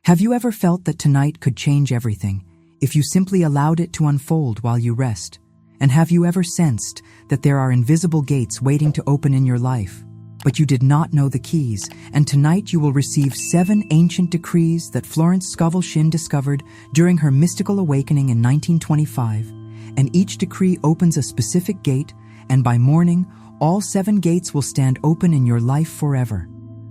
Have you ever felt that tonight could change everything if you simply allowed it to unfold while you rest? And have you ever sensed that there are invisible gates waiting to open in your life, but you did not know the keys, and tonight you will receive 7 ancient decrees that Florence Scovel Shinn discovered during her mystical awakening in 1925, and each decree opens a specific gate, and by morning, all 7 gates will stand open in your life forever.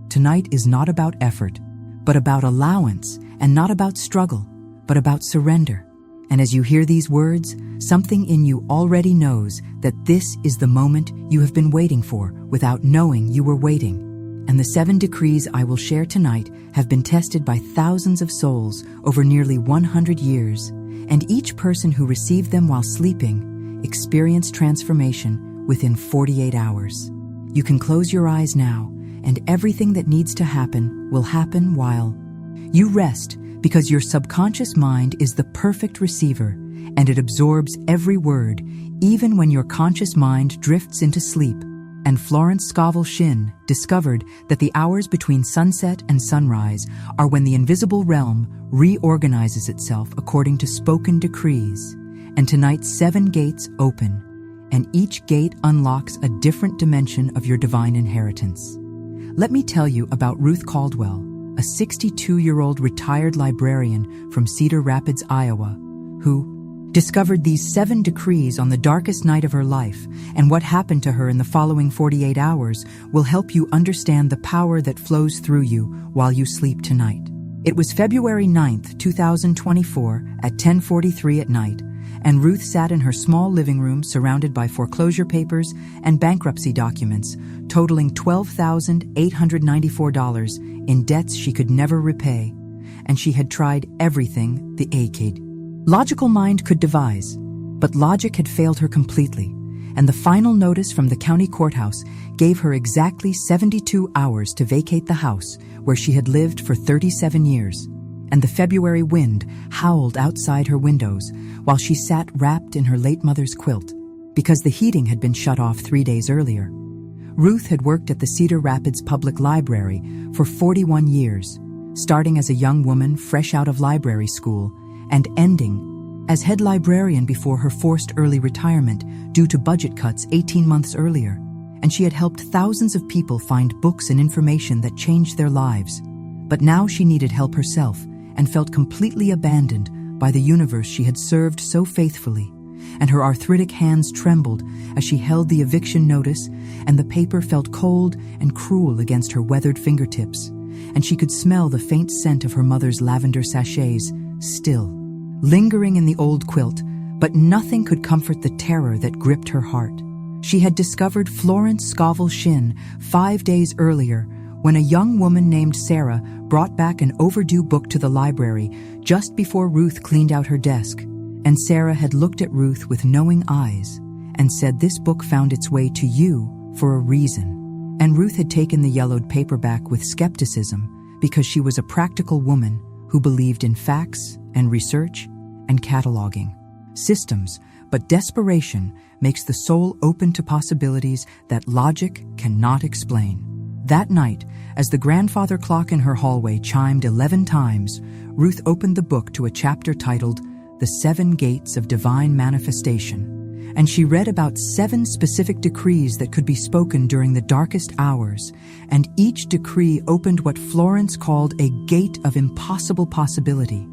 Tonight is not about effort, but about allowance, and not about struggle, but about surrender. And as you hear these words, something in you already knows that this is the moment you have been waiting for without knowing you were waiting. And the 7 decrees I will share tonight have been tested by thousands of souls over nearly 100 years, and each person who received them while sleeping experienced transformation within 48 hours. You can close your eyes now, and everything that needs to happen will happen while you rest, because your subconscious mind is the perfect receiver, and it absorbs every word, even when your conscious mind drifts into sleep. And Florence Scovel Shinn discovered that the hours between sunset and sunrise are when the invisible realm reorganizes itself according to spoken decrees. And tonight 7 gates open, and each gate unlocks a different dimension of your divine inheritance. Let me tell you about Ruth Caldwell, a 62-year-old retired librarian from Cedar Rapids, Iowa, who discovered these 7 decrees on the darkest night of her life, and what happened to her in the following 48 hours will help you understand the power that flows through you while you sleep tonight. It was February 9th, 2024 at 10:43 at night, and Ruth sat in her small living room surrounded by foreclosure papers and bankruptcy documents, totaling $12,894 in debts she could never repay, and she had tried everything the logical mind could devise, but logic had failed her completely, and the final notice from the county courthouse gave her exactly 72 hours to vacate the house where she had lived for 37 years. And the February wind howled outside her windows while she sat wrapped in her late mother's quilt, because the heating had been shut off 3 days earlier. Ruth had worked at the Cedar Rapids Public Library for 41 years, starting as a young woman fresh out of library school and ending as head librarian before her forced early retirement due to budget cuts 18 months earlier. And she had helped thousands of people find books and information that changed their lives. But now she needed help herself, and felt completely abandoned by the universe she had served so faithfully, and her arthritic hands trembled as she held the eviction notice, and the paper felt cold and cruel against her weathered fingertips, and she could smell the faint scent of her mother's lavender sachets, still lingering in the old quilt, but nothing could comfort the terror that gripped her heart. She had discovered Florence Scovel Shinn 5 days earlier, when a young woman named Sarah brought back an overdue book to the library just before Ruth cleaned out her desk. And Sarah had looked at Ruth with knowing eyes and said, "This book found its way to you for a reason." And Ruth had taken the yellowed paperback with skepticism, because she was a practical woman who believed in facts and research and cataloging systems. But desperation makes the soul open to possibilities that logic cannot explain. That night, as the grandfather clock in her hallway chimed 11 times, Ruth opened the book to a chapter titled The 7 Gates of Divine Manifestation, and she read about 7 specific decrees that could be spoken during the darkest hours, and each decree opened what Florence called a gate of impossible possibility.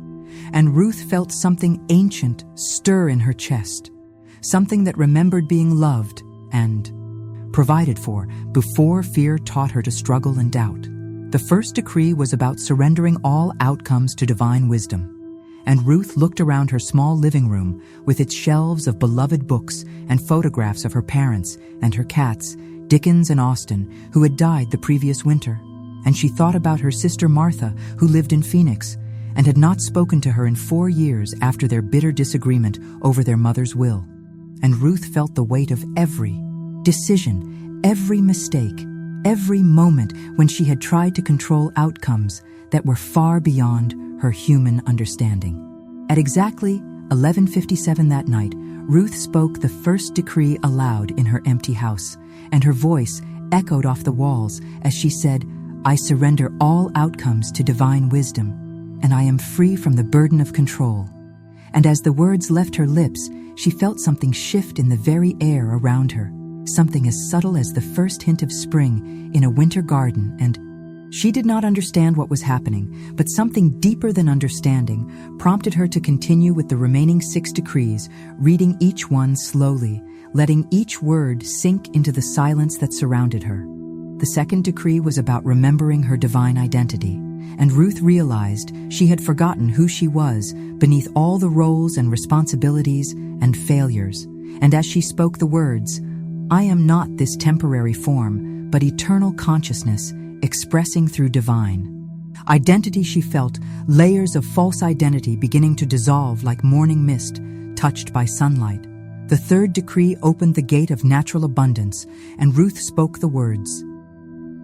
And Ruth felt something ancient stir in her chest, something that remembered being loved and provided for before fear taught her to struggle and doubt. The first decree was about surrendering all outcomes to divine wisdom. And Ruth looked around her small living room with its shelves of beloved books and photographs of her parents and her cats, Dickens and Austen, who had died the previous winter. And she thought about her sister Martha, who lived in Phoenix, and had not spoken to her in 4 years after their bitter disagreement over their mother's will. And Ruth felt the weight of every decision, every mistake, every moment when she had tried to control outcomes that were far beyond her human understanding. At exactly 11:57 that night, Ruth spoke the first decree aloud in her empty house, and her voice echoed off the walls as she said, "I surrender all outcomes to divine wisdom." and I am free from the burden of control." And as the words left her lips, she felt something shift in the very air around her, something as subtle as the first hint of spring in a winter garden, and she did not understand what was happening, but something deeper than understanding prompted her to continue with the remaining 6 decrees, reading each one slowly, letting each word sink into the silence that surrounded her. The second decree was about remembering her divine identity, and Ruth realized she had forgotten who she was beneath all the roles and responsibilities and failures. And as she spoke the words, "I am not this temporary form, but eternal consciousness, expressing through divine identity," she felt layers of false identity beginning to dissolve like morning mist touched by sunlight. The third decree opened the gate of natural abundance, and Ruth spoke the words,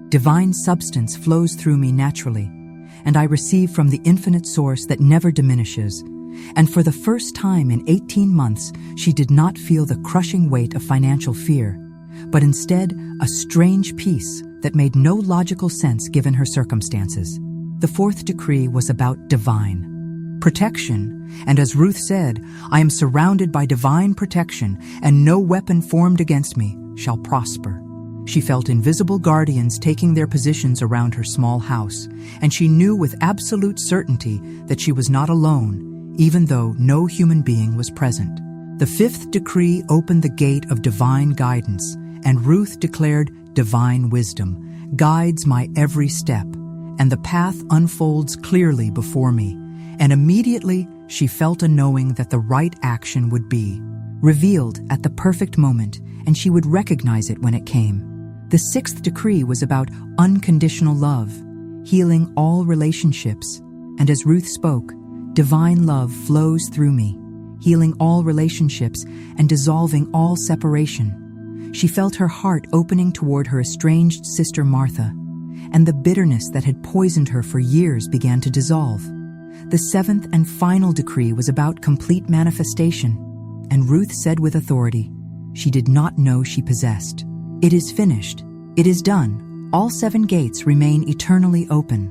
"Divine substance flows through me naturally, and I receive from the infinite source that never diminishes." And for the first time in 18 months, she did not feel the crushing weight of financial fear, but instead a strange peace that made no logical sense given her circumstances. The fourth decree was about divine protection, and as Ruth said, "I am surrounded by divine protection, and no weapon formed against me shall prosper." She felt invisible guardians taking their positions around her small house, and she knew with absolute certainty that she was not alone, even though no human being was present. The fifth decree opened the gate of divine guidance, and Ruth declared, "Divine wisdom guides my every step, and the path unfolds clearly before me." And immediately she felt a knowing that the right action would be revealed at the perfect moment, and she would recognize it when it came. The sixth decree was about unconditional love, healing all relationships. And as Ruth spoke, "Divine love flows through me, healing all relationships and dissolving all separation." She felt her heart opening toward her estranged sister Martha, and the bitterness that had poisoned her for years began to dissolve. The seventh and final decree was about complete manifestation, and Ruth said with authority she did not know she possessed, "It is finished. It is done. All 7 gates remain eternally open."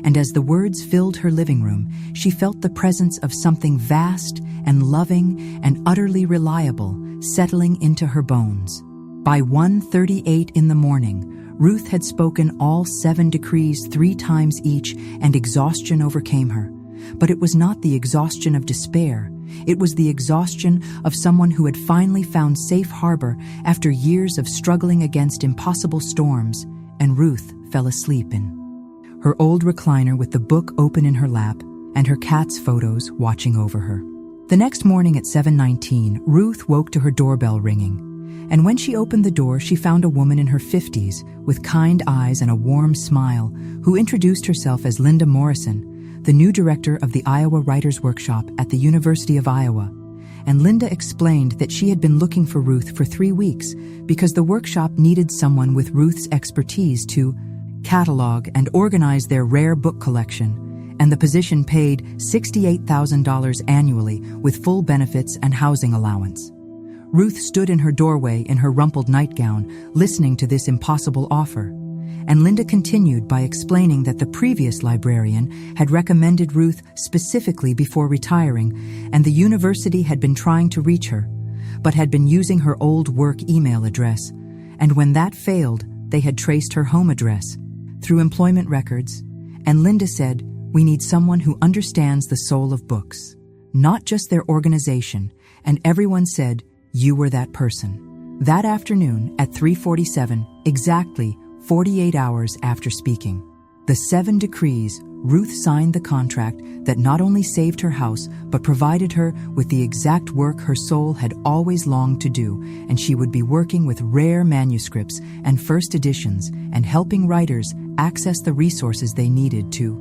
And as the words filled her living room, she felt the presence of something vast and loving and utterly reliable settling into her bones. By 1:38 in the morning, Ruth had spoken all 7 decrees 3 times each, and exhaustion overcame her. But it was not the exhaustion of despair. It was the exhaustion of someone who had finally found safe harbor after years of struggling against impossible storms, and Ruth fell asleep in her old recliner with the book open in her lap and her cat's photos watching over her. The next morning at 7:19, Ruth woke to her doorbell ringing. And when she opened the door, she found a woman in her 50s with kind eyes and a warm smile who introduced herself as Linda Morrison, the new director of the Iowa Writers Workshop at the University of Iowa. And Linda explained that she had been looking for Ruth for 3 weeks because the workshop needed someone with Ruth's expertise to catalog and organize their rare book collection, and the position paid $68,000 annually with full benefits and housing allowance. Ruth stood in her doorway in her rumpled nightgown, listening to this impossible offer. And Linda continued by explaining that the previous librarian had recommended Ruth specifically before retiring, and the university had been trying to reach her, but had been using her old work email address. And when that failed, they had traced her home address through employment records. And Linda said, "We need someone who understands the soul of books, not just their organization." And everyone said, "You were that person." That afternoon at 3:47, exactly 48 hours after speaking the 7 decrees, Ruth signed the contract that not only saved her house, but provided her with the exact work her soul had always longed to do, and she would be working with rare manuscripts and first editions and helping writers access the resources they needed to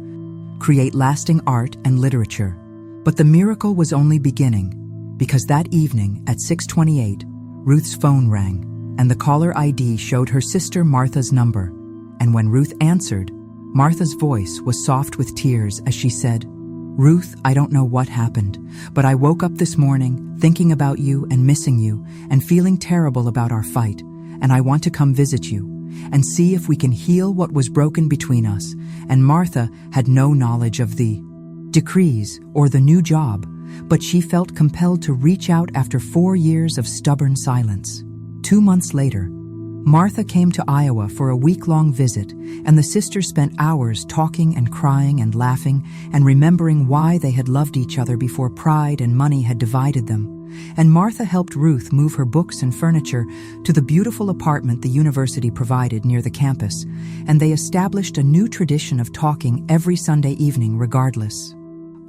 create lasting art and literature. But the miracle was only beginning, because that evening at 6:28, Ruth's phone rang, and the caller ID showed her sister Martha's number. And when Ruth answered, Martha's voice was soft with tears as she said, "Ruth, I don't know what happened, but I woke up this morning thinking about you and missing you and feeling terrible about our fight, and I want to come visit you and see if we can heal what was broken between us." And Martha had no knowledge of the decrees, or the new job, but she felt compelled to reach out after 4 years of stubborn silence. 2 months later, Martha came to Iowa for a week-long visit, and the sisters spent hours talking and crying and laughing and remembering why they had loved each other before pride and money had divided them. And Martha helped Ruth move her books and furniture to the beautiful apartment the university provided near the campus, and they established a new tradition of talking every Sunday evening regardless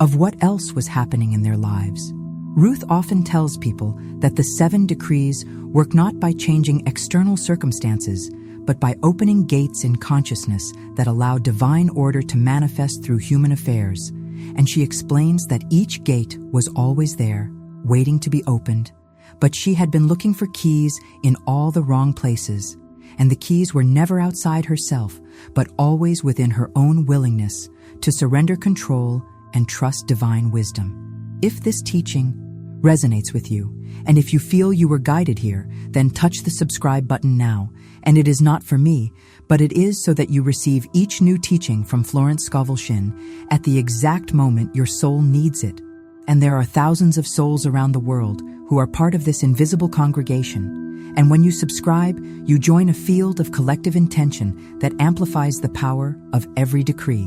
of what else was happening in their lives. Ruth often tells people that the 7 decrees work not by changing external circumstances, but by opening gates in consciousness that allow divine order to manifest through human affairs. And she explains that each gate was always there, waiting to be opened, but she had been looking for keys in all the wrong places, and the keys were never outside herself, but always within her own willingness to surrender control and trust divine wisdom. If this teaching resonates with you, and if you feel you were guided here, then touch the subscribe button now. And it is not for me, but it is so that you receive each new teaching from Florence Scovel Shinn at the exact moment your soul needs it. And there are thousands of souls around the world who are part of this invisible congregation. And when you subscribe, you join a field of collective intention that amplifies the power of every decree.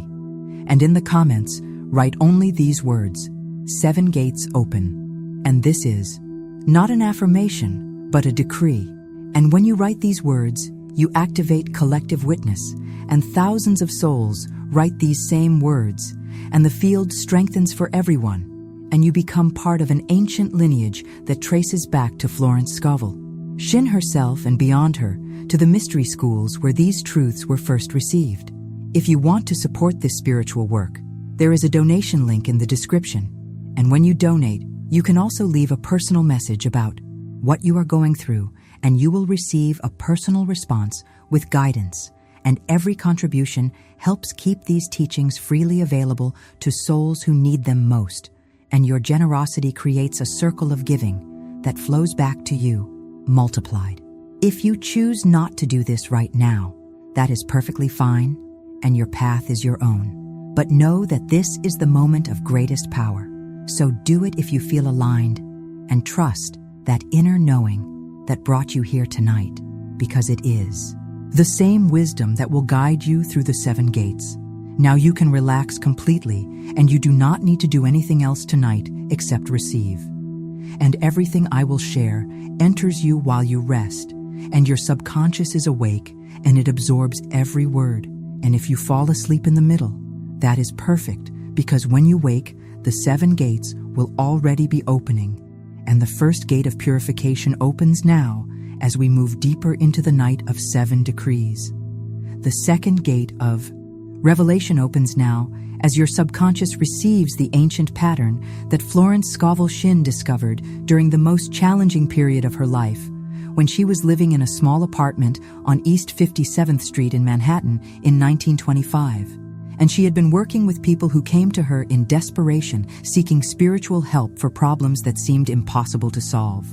And in the comments, write only these words: 7 gates open. And this is not an affirmation, but a decree. And when you write these words, you activate collective witness, and thousands of souls write these same words, and the field strengthens for everyone, and you become part of an ancient lineage that traces back to Florence Scovel Shinn herself and beyond her, to the mystery schools where these truths were first received. If you want to support this spiritual work, there is a donation link in the description. And when you donate, you can also leave a personal message about what you are going through, and you will receive a personal response with guidance. And every contribution helps keep these teachings freely available to souls who need them most. And your generosity creates a circle of giving that flows back to you, multiplied. If you choose not to do this right now, that is perfectly fine, and your path is your own. But know that this is the moment of greatest power. So do it if you feel aligned, and trust that inner knowing that brought you here tonight, because it is the same wisdom that will guide you through the 7 gates. Now you can relax completely, and you do not need to do anything else tonight except receive. And everything I will share enters you while you rest, and your subconscious is awake, and it absorbs every word. And if you fall asleep in the middle, that is perfect, because when you wake, the 7 gates will already be opening, and the first gate of purification opens now as we move deeper into the night of 7 decrees. The second gate of revelation opens now as your subconscious receives the ancient pattern that Florence Scovel Shinn discovered during the most challenging period of her life, when she was living in a small apartment on East 57th Street in Manhattan in 1925. And she had been working with people who came to her in desperation, seeking spiritual help for problems that seemed impossible to solve.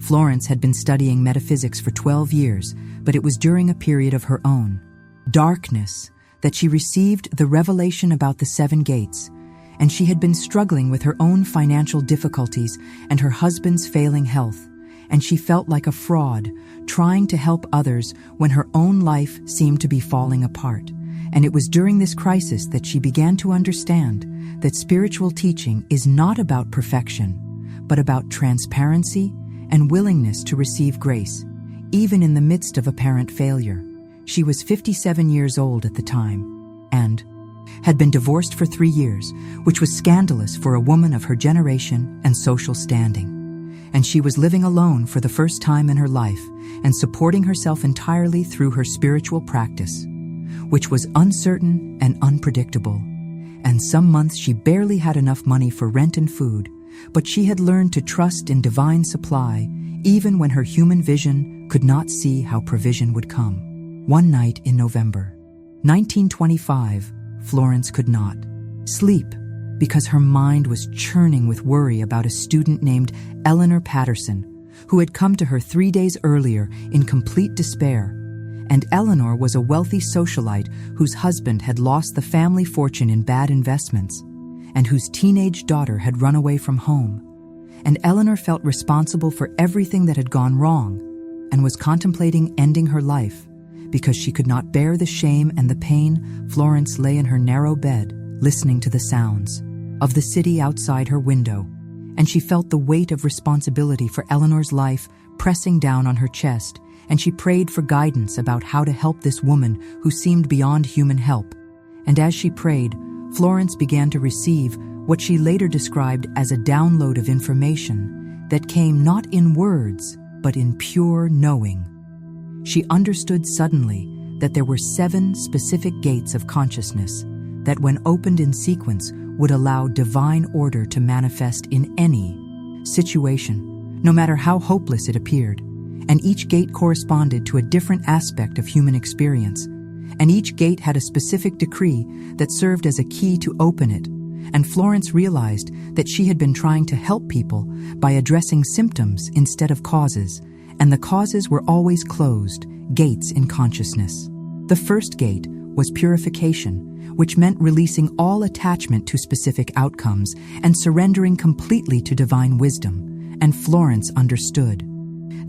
Florence had been studying metaphysics for 12 years, but it was during a period of her own darkness that she received the revelation about the 7 gates, and she had been struggling with her own financial difficulties and her husband's failing health, and she felt like a fraud, trying to help others when her own life seemed to be falling apart. And it was during this crisis that she began to understand that spiritual teaching is not about perfection, but about transparency and willingness to receive grace, even in the midst of apparent failure. She was 57 years old at the time, and had been divorced for 3 years, which was scandalous for a woman of her generation and social standing. And she was living alone for the first time in her life and supporting herself entirely through her spiritual practice, which was uncertain and unpredictable. And some months she barely had enough money for rent and food, but she had learned to trust in divine supply, even when her human vision could not see how provision would come. One night in November 1925, Florence could not sleep because her mind was churning with worry about a student named Eleanor Patterson, who had come to her 3 days earlier in complete despair. And Eleanor was a wealthy socialite whose husband had lost the family fortune in bad investments. and whose teenage daughter had run away from home. And Eleanor felt responsible for everything that had gone wrong and was contemplating ending her life because she could not bear the shame and the pain. Florence lay in her narrow bed, listening to the sounds of the city outside her window, and she felt the weight of responsibility for Eleanor's life pressing down on her chest, and she prayed for guidance about how to help this woman who seemed beyond human help. And as she prayed, Florence began to receive what she later described as a download of information that came not in words, but in pure knowing. She understood suddenly that there were 7 specific gates of consciousness that, when opened in sequence, would allow divine order to manifest in any situation, no matter how hopeless it appeared. And each gate corresponded to a different aspect of human experience, and each gate had a specific decree that served as a key to open it. And Florence realized that she had been trying to help people by addressing symptoms instead of causes, and the causes were always closed gates in consciousness. The first gate was purification, which meant releasing all attachment to specific outcomes and surrendering completely to divine wisdom. And Florence understood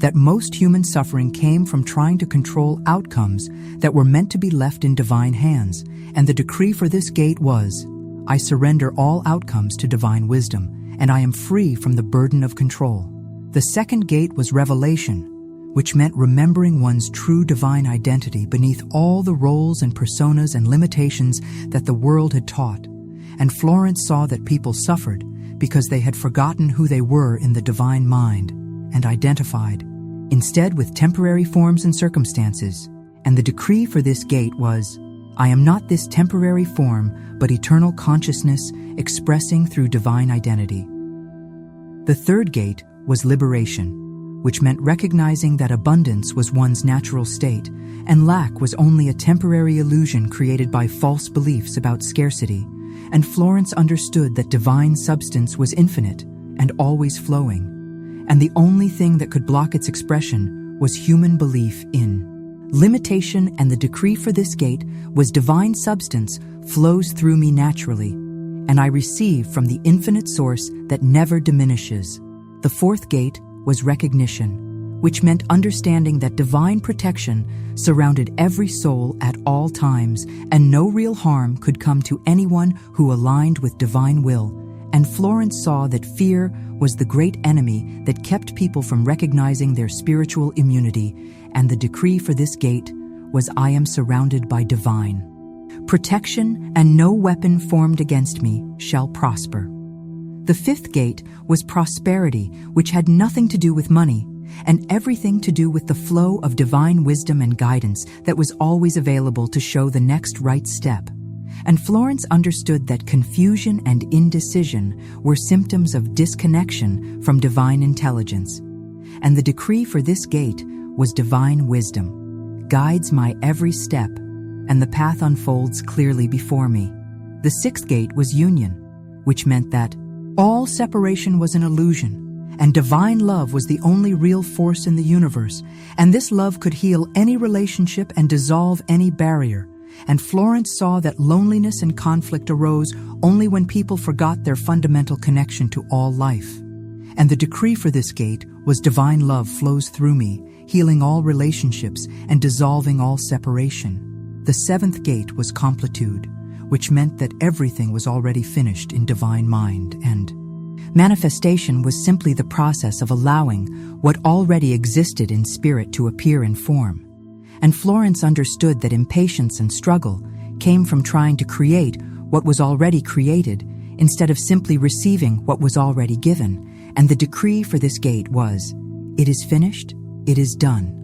that most human suffering came from trying to control outcomes that were meant to be left in divine hands. And the decree for this gate was, I surrender all outcomes to divine wisdom, and I am free from the burden of control. The second gate was revelation, which meant remembering one's true divine identity beneath all the roles and personas and limitations that the world had taught. And Florence saw that people suffered because they had forgotten who they were in the divine mind and identified instead with temporary forms and circumstances. And the decree for this gate was, I am not this temporary form, but eternal consciousness expressing through divine identity. The third gate was liberation, which meant recognizing that abundance was one's natural state, and lack was only a temporary illusion created by false beliefs about scarcity. And Florence understood that divine substance was infinite and always flowing, and the only thing that could block its expression was human belief in limitation. And the decree for this gate was divine substance flows through me naturally, and I receive from the infinite source that never diminishes. The fourth gate was recognition, which meant understanding that divine protection surrounded every soul at all times, and no real harm could come to anyone who aligned with divine will. And Florence saw that fear was the great enemy that kept people from recognizing their spiritual immunity, and the decree for this gate was, I am surrounded by divine protection, and no weapon formed against me shall prosper. The fifth gate was prosperity, which had nothing to do with money, and everything to do with the flow of divine wisdom and guidance that was always available to show the next right step. And Florence understood that confusion and indecision were symptoms of disconnection from divine intelligence. And the decree for this gate was divine wisdom guides my every step, and the path unfolds clearly before me. The sixth gate was union, which meant that all separation was an illusion, and divine love was the only real force in the universe, and this love could heal any relationship and dissolve any barrier. And Florence saw that loneliness and conflict arose only when people forgot their fundamental connection to all life. And the decree for this gate was divine love flows through me, healing all relationships and dissolving all separation. The seventh gate was completude, which meant that everything was already finished in divine mind, and manifestation was simply the process of allowing what already existed in spirit to appear in form. And Florence understood that impatience and struggle came from trying to create what was already created instead of simply receiving what was already given. And the decree for this gate was, it is finished, it is done.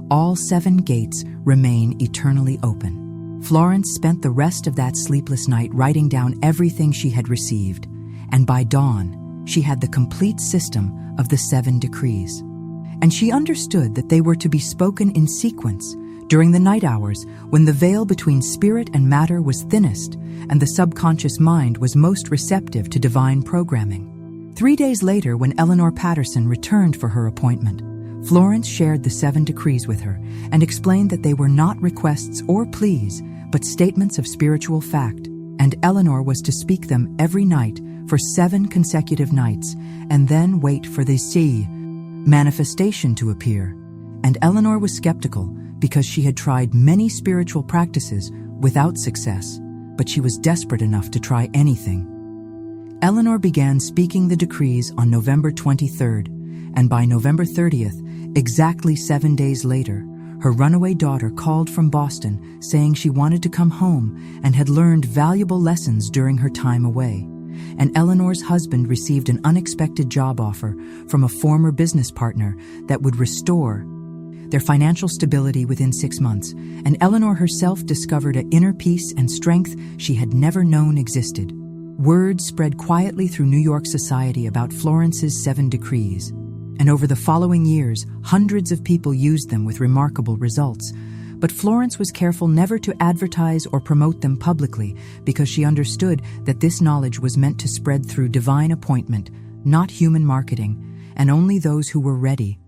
All 7 gates remain eternally open. Florence spent the rest of that sleepless night writing down everything she had received, and by dawn, she had the complete system of the 7 decrees. And she understood that they were to be spoken in sequence during the night hours when the veil between spirit and matter was thinnest and the subconscious mind was most receptive to divine programming. 3 days later, when Eleanor Patterson returned for her appointment, Florence shared the 7 decrees with her and explained that they were not requests or pleas, but statements of spiritual fact. and Eleanor was to speak them every night for 7 consecutive nights, and then wait for the manifestation to appear. And Eleanor was skeptical because she had tried many spiritual practices without success, but she was desperate enough to try anything. Eleanor began speaking the decrees on November 23rd, and by November 30th, exactly 7 days later, her runaway daughter called from Boston saying she wanted to come home and had learned valuable lessons during her time away. And Eleanor's husband received an unexpected job offer from a former business partner that would restore their financial stability within 6 months, and Eleanor herself discovered an inner peace and strength she had never known existed. Word spread quietly through New York society about Florence's 7 decrees, and over the following years, hundreds of people used them with remarkable results. But Florence was careful never to advertise or promote them publicly because she understood that this knowledge was meant to spread through divine appointment, not human marketing, and only those who were ready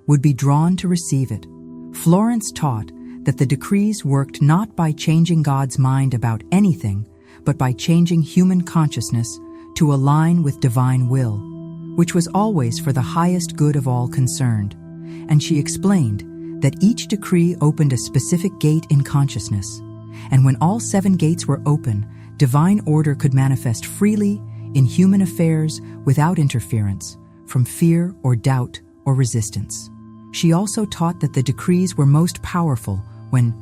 would be drawn to receive it. Florence taught that the decrees worked not by changing God's mind about anything, but by changing human consciousness to align with divine will, which was always for the highest good of all concerned. And she explained that each decree opened a specific gate in consciousness, and when all 7 gates were open, divine order could manifest freely in human affairs without interference from fear or doubt or resistance. She also taught that the decrees were most powerful when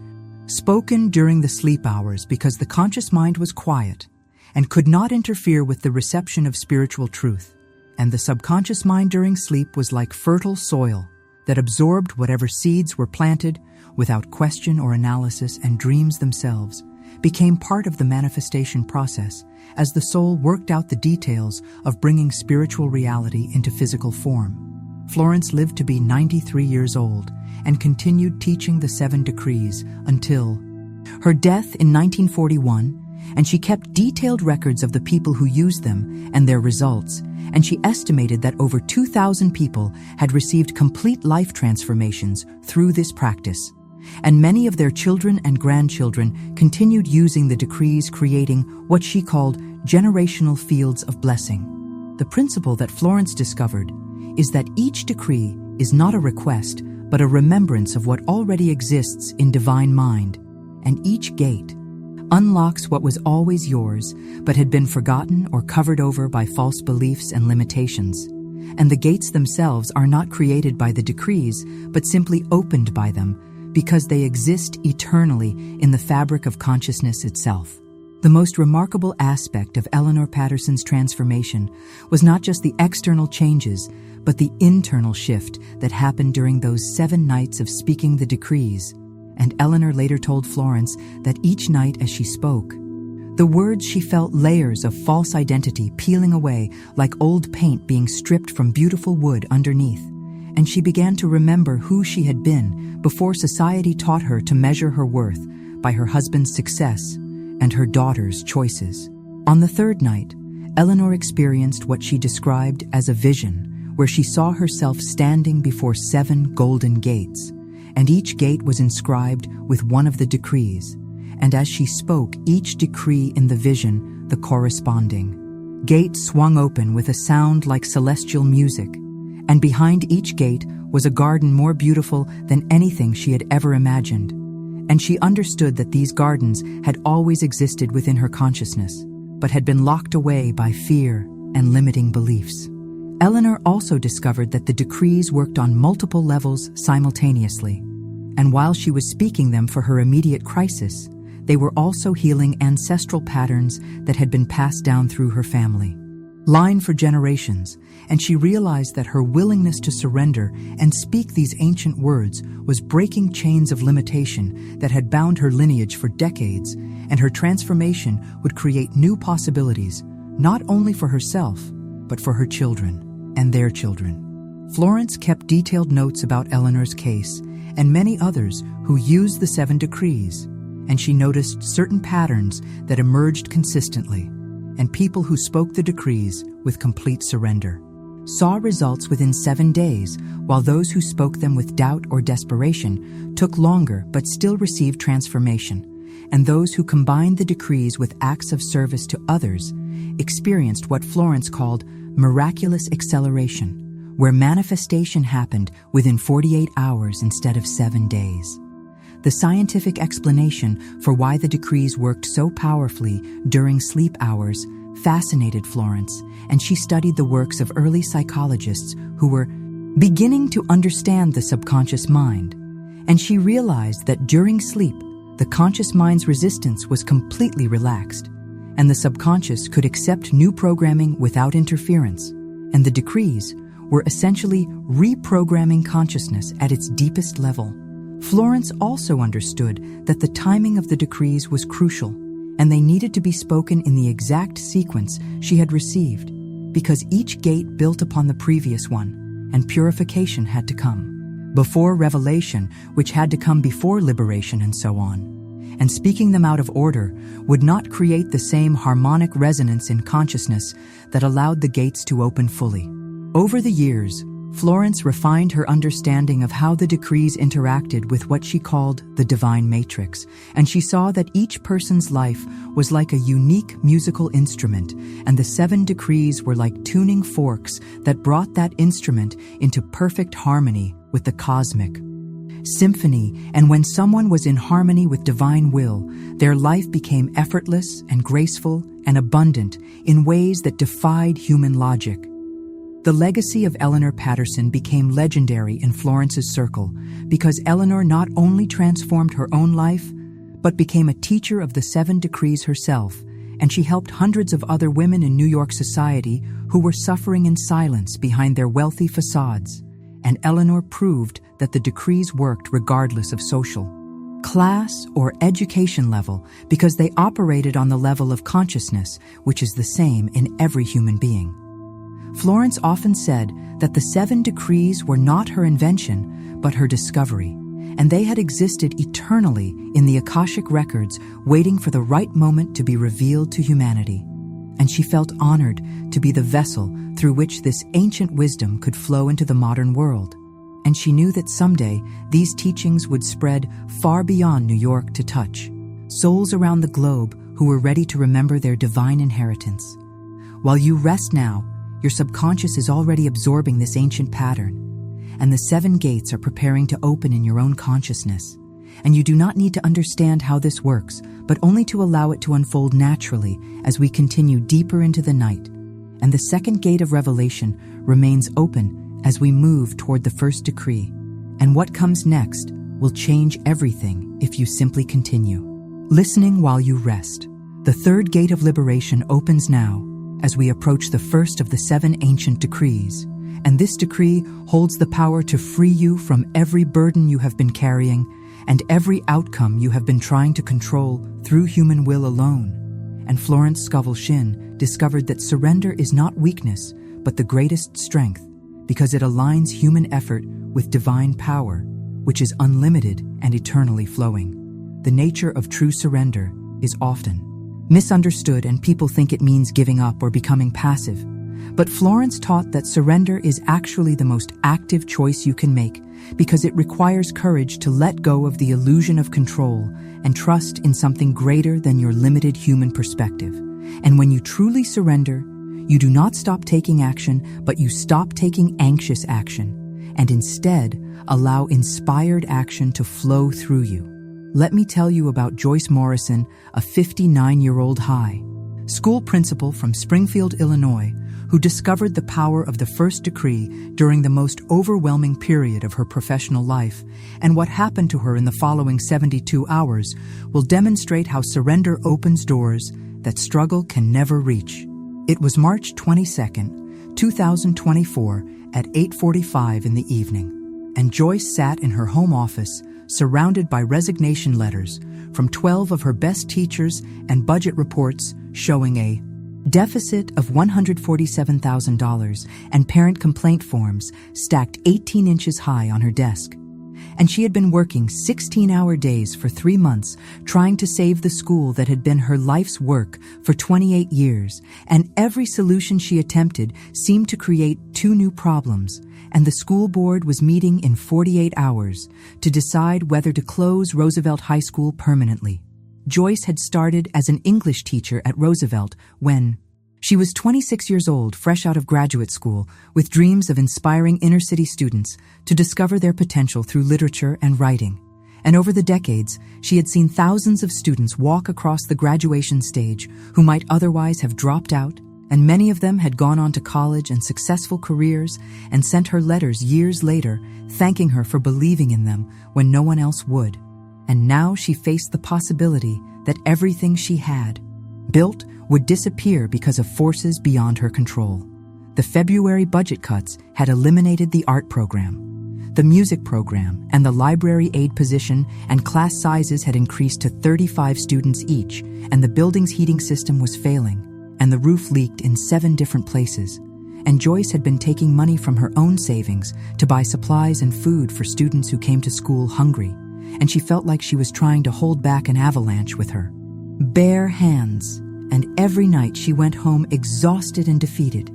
spoken during the sleep hours because the conscious mind was quiet and could not interfere with the reception of spiritual truth, and the subconscious mind during sleep was like fertile soil that absorbed whatever seeds were planted without question or analysis, and dreams themselves became part of the manifestation process as the soul worked out the details of bringing spiritual reality into physical form. Florence lived to be 93 years old and continued teaching the 7 decrees until her death in 1941, and she kept detailed records of the people who used them and their results, and she estimated that over 2,000 people had received complete life transformations through this practice, and many of their children and grandchildren continued using the decrees, creating what she called generational fields of blessing. The principle that Florence discovered is that each decree is not a request, but a remembrance of what already exists in divine mind, and each gate unlocks what was always yours, but had been forgotten or covered over by false beliefs and limitations. And the gates themselves are not created by the decrees, but simply opened by them, because they exist eternally in the fabric of consciousness itself. The most remarkable aspect of Eleanor Patterson's transformation was not just the external changes, but the internal shift that happened during those 7 nights of speaking the decrees. And Eleanor later told Florence that each night as she spoke, the words she felt layers of false identity peeling away like old paint being stripped from beautiful wood underneath, and she began to remember who she had been before society taught her to measure her worth by her husband's success and her daughter's choices. On the 3rd night, Eleanor experienced what she described as a vision, where she saw herself standing before 7 golden gates, and each gate was inscribed with one of the decrees, and as she spoke each decree in the vision, the corresponding gate swung open with a sound like celestial music, and behind each gate was a garden more beautiful than anything she had ever imagined. And she understood that these gardens had always existed within her consciousness, but had been locked away by fear and limiting beliefs. Eleanor also discovered that the decrees worked on multiple levels simultaneously, and while she was speaking them for her immediate crisis, they were also healing ancestral patterns that had been passed down through her family line for generations, and she realized that her willingness to surrender and speak these ancient words was breaking chains of limitation that had bound her lineage for decades, and her transformation would create new possibilities, not only for herself, but for her children and their children. Florence kept detailed notes about Eleanor's case and many others who used the 7 decrees, and she noticed certain patterns that emerged consistently, and people who spoke the decrees with complete surrender saw results within 7 days, while those who spoke them with doubt or desperation took longer but still received transformation. and those who combined the decrees with acts of service to others experienced what Florence called miraculous acceleration, where manifestation happened within 48 hours instead of 7 days. The scientific explanation for why the decrees worked so powerfully during sleep hours fascinated Florence, and she studied the works of early psychologists who were beginning to understand the subconscious mind. And she realized that during sleep, the conscious mind's resistance was completely relaxed, and the subconscious could accept new programming without interference, and the decrees were essentially reprogramming consciousness at its deepest level. Florence also understood that the timing of the decrees was crucial, and they needed to be spoken in the exact sequence she had received, because each gate built upon the previous one, and purification had to come before revelation, which had to come before liberation, and so on. And speaking them out of order would not create the same harmonic resonance in consciousness that allowed the gates to open fully. Over the years, Florence refined her understanding of how the decrees interacted with what she called the divine matrix, and she saw that each person's life was like a unique musical instrument, and the 7 decrees were like tuning forks that brought that instrument into perfect harmony with the cosmic symphony. And when someone was in harmony with divine will, their life became effortless and graceful and abundant in ways that defied human logic. The legacy of Eleanor Patterson became legendary in Florence's circle because Eleanor not only transformed her own life, but became a teacher of the 7 decrees herself, and she helped hundreds of other women in New York society who were suffering in silence behind their wealthy facades. And Eleanor proved that the decrees worked regardless of social class or education level because they operated on the level of consciousness, which is the same in every human being. Florence often said that the 7 decrees were not her invention, but her discovery, and they had existed eternally in the Akashic records, waiting for the right moment to be revealed to humanity. And she felt honored to be the vessel through which this ancient wisdom could flow into the modern world. And she knew that someday these teachings would spread far beyond New York to touch souls around the globe who were ready to remember their divine inheritance. While you rest now, your subconscious is already absorbing this ancient pattern, and the 7 gates are preparing to open in your own consciousness. And you do not need to understand how this works, but only to allow it to unfold naturally as we continue deeper into the night. And the 2nd gate of revelation remains open as we move toward the 1st decree. And what comes next will change everything if you simply continue listening while you rest. The 3rd gate of liberation opens now as we approach the 1st of the 7 ancient decrees. And this decree holds the power to free you from every burden you have been carrying and every outcome you have been trying to control through human will alone. And Florence Scovel Shinn discovered that surrender is not weakness, but the greatest strength, because it aligns human effort with divine power, which is unlimited and eternally flowing. The nature of true surrender is often misunderstood, and people think it means giving up or becoming passive. But Florence taught that surrender is actually the most active choice you can make, because it requires courage to let go of the illusion of control and trust in something greater than your limited human perspective. And when you truly surrender, you do not stop taking action, but you stop taking anxious action, and instead allow inspired action to flow through you. Let me tell you about Joyce Morrison, a 59-year-old high school principal from Springfield, Illinois, who discovered the power of the 1st decree during the most overwhelming period of her professional life, and what happened to her in the following 72 hours will demonstrate how surrender opens doors that struggle can never reach. It was March 22nd, 2024 at 8:45 in the evening, and Joyce sat in her home office surrounded by resignation letters from 12 of her best teachers and budget reports showing a deficit of $147,000 and parent complaint forms stacked 18 inches high on her desk. And she had been working 16-hour days for 3 months trying to save the school that had been her life's work for 28 years, and every solution she attempted seemed to create 2 new problems, and the school board was meeting in 48 hours to decide whether to close Roosevelt High School permanently. Joyce had started as an English teacher at Roosevelt when she was 26 years old, fresh out of graduate school, with dreams of inspiring inner-city students to discover their potential through literature and writing. And over the decades, she had seen thousands of students walk across the graduation stage who might otherwise have dropped out, and many of them had gone on to college and successful careers and sent her letters years later thanking her for believing in them when no one else would. And now she faced the possibility that everything she had built would disappear because of forces beyond her control. The February budget cuts had eliminated the art program. The music program and the library aide position and class sizes had increased to 35 students each, and the building's heating system was failing, and the roof leaked in 7 different places. And Joyce had been taking money from her own savings to buy supplies and food for students who came to school hungry, and she felt like she was trying to hold back an avalanche with her bare hands, and every night she went home exhausted and defeated.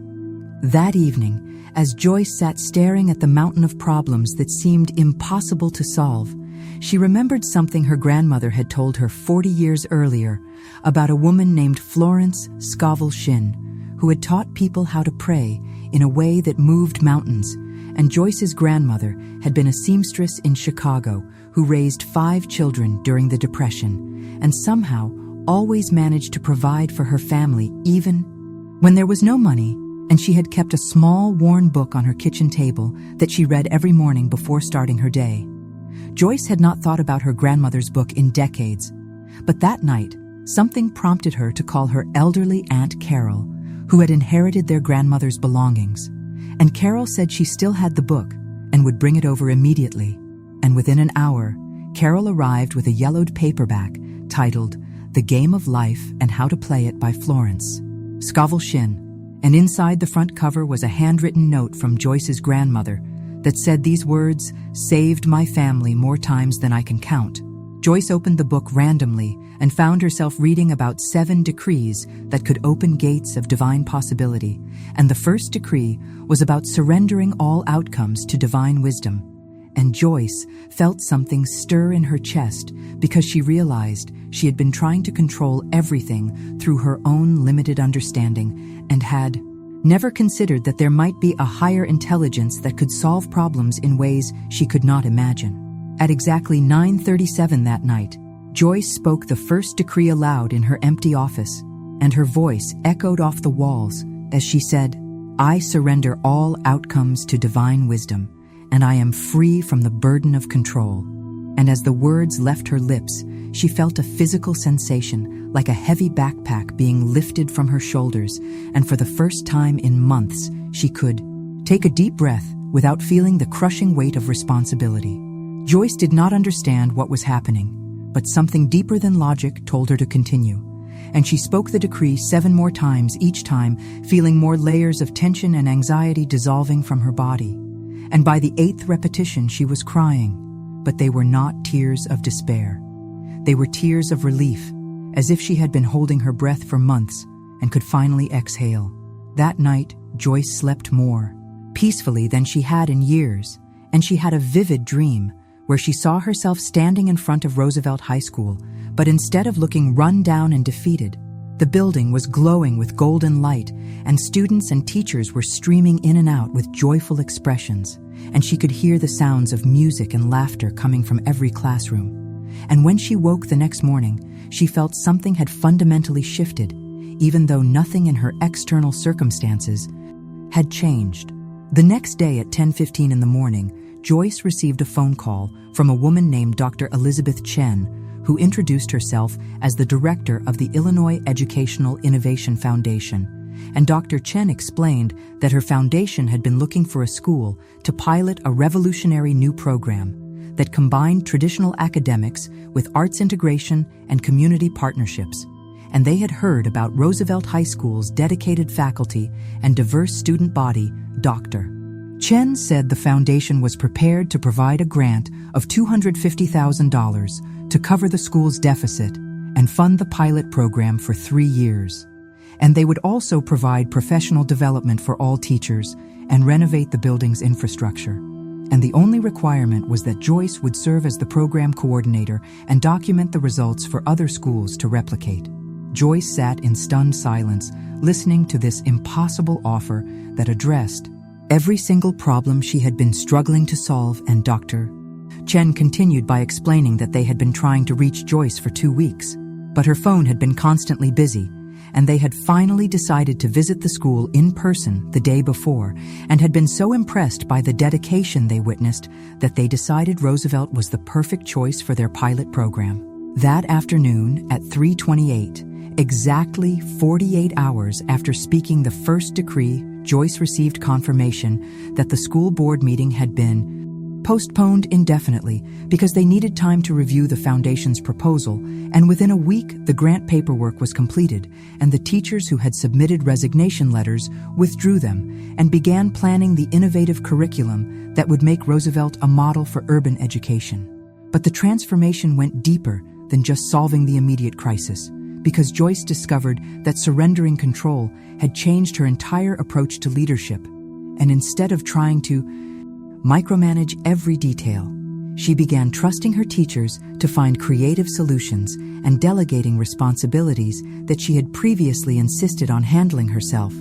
That evening, as Joyce sat staring at the mountain of problems that seemed impossible to solve, she remembered something her grandmother had told her 40 years earlier about a woman named Florence Scovel Shinn, who had taught people how to pray in a way that moved mountains. And Joyce's grandmother had been a seamstress in Chicago who raised 5 children during the Depression and somehow always managed to provide for her family even when there was no money, and she had kept a small, worn book on her kitchen table that she read every morning before starting her day. Joyce had not thought about her grandmother's book in decades, but that night, something prompted her to call her elderly Aunt Carol, who had inherited their grandmother's belongings. And Carol said she still had the book and would bring it over immediately. And within an hour, Carol arrived with a yellowed paperback titled The Game of Life and How to Play It by Florence Scovel Shinn. And inside the front cover was a handwritten note from Joyce's grandmother that said these words, "Saved my family more times than I can count." Joyce opened the book randomly and found herself reading about 7 decrees that could open gates of divine possibility. And the first decree was about surrendering all outcomes to divine wisdom. And Joyce felt something stir in her chest because she realized she had been trying to control everything through her own limited understanding and had never considered that there might be a higher intelligence that could solve problems in ways she could not imagine. At exactly 9:37 that night, Joyce spoke the first decree aloud in her empty office, and her voice echoed off the walls as she said, "I surrender all outcomes to divine wisdom, and I am free from the burden of control." And as the words left her lips, she felt a physical sensation, like a heavy backpack being lifted from her shoulders, and for the first time in months, she could take a deep breath without feeling the crushing weight of responsibility. Joyce did not understand what was happening, but something deeper than logic told her to continue. And she spoke the decree 7 more times, each time feeling more layers of tension and anxiety dissolving from her body. And by the 8th repetition, she was crying, but they were not tears of despair. They were tears of relief, as if she had been holding her breath for months and could finally exhale. That night, Joyce slept more peacefully than she had in years, and she had a vivid dream where she saw herself standing in front of Roosevelt High School, but instead of looking run down and defeated, the building was glowing with golden light, and students and teachers were streaming in and out with joyful expressions, and she could hear the sounds of music and laughter coming from every classroom. And when she woke the next morning, she felt something had fundamentally shifted, even though nothing in her external circumstances had changed. The next day at 10:15 in the morning, Joyce received a phone call from a woman named Dr. Elizabeth Chen, who introduced herself as the director of the Illinois Educational Innovation Foundation. And Dr. Chen explained that her foundation had been looking for a school to pilot a revolutionary new program that combined traditional academics with arts integration and community partnerships. And they had heard about Roosevelt High School's dedicated faculty and diverse student body, Dr. Chen said the foundation was prepared to provide a grant of $250,000 to cover the school's deficit and fund the pilot program for 3 years. And they would also provide professional development for all teachers and renovate the building's infrastructure. and the only requirement was that Joyce would serve as the program coordinator and document the results for other schools to replicate. Joyce sat in stunned silence, listening to this impossible offer that addressed every single problem she had been struggling to solve. And Dr. Chen continued by explaining that they had been trying to reach Joyce for 2 weeks, but her phone had been constantly busy, and they had finally decided to visit the school in person the day before and had been so impressed by the dedication they witnessed that they decided Roosevelt was the perfect choice for their pilot program. That afternoon at 3:28, exactly 48 hours after speaking the first decree, Joyce received confirmation that the school board meeting had been postponed indefinitely because they needed time to review the foundation's proposal, and within a week the grant paperwork was completed, and the teachers who had submitted resignation letters withdrew them and began planning the innovative curriculum that would make Roosevelt a model for urban education. But the transformation went deeper than just solving the immediate crisis, because Joyce discovered that surrendering control had changed her entire approach to leadership, and instead of trying to micromanage every detail, she began trusting her teachers to find creative solutions and delegating responsibilities that she had previously insisted on handling herself,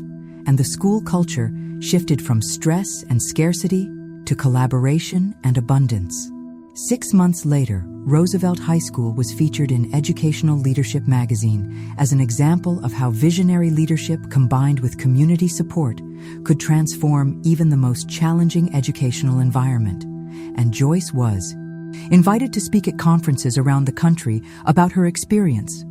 and the school culture shifted from stress and scarcity to collaboration and abundance. 6 months later, Roosevelt High School was featured in Educational Leadership magazine as an example of how visionary leadership combined with community support could transform even the most challenging educational environment. And Joyce was invited to speak at conferences around the country about her experience.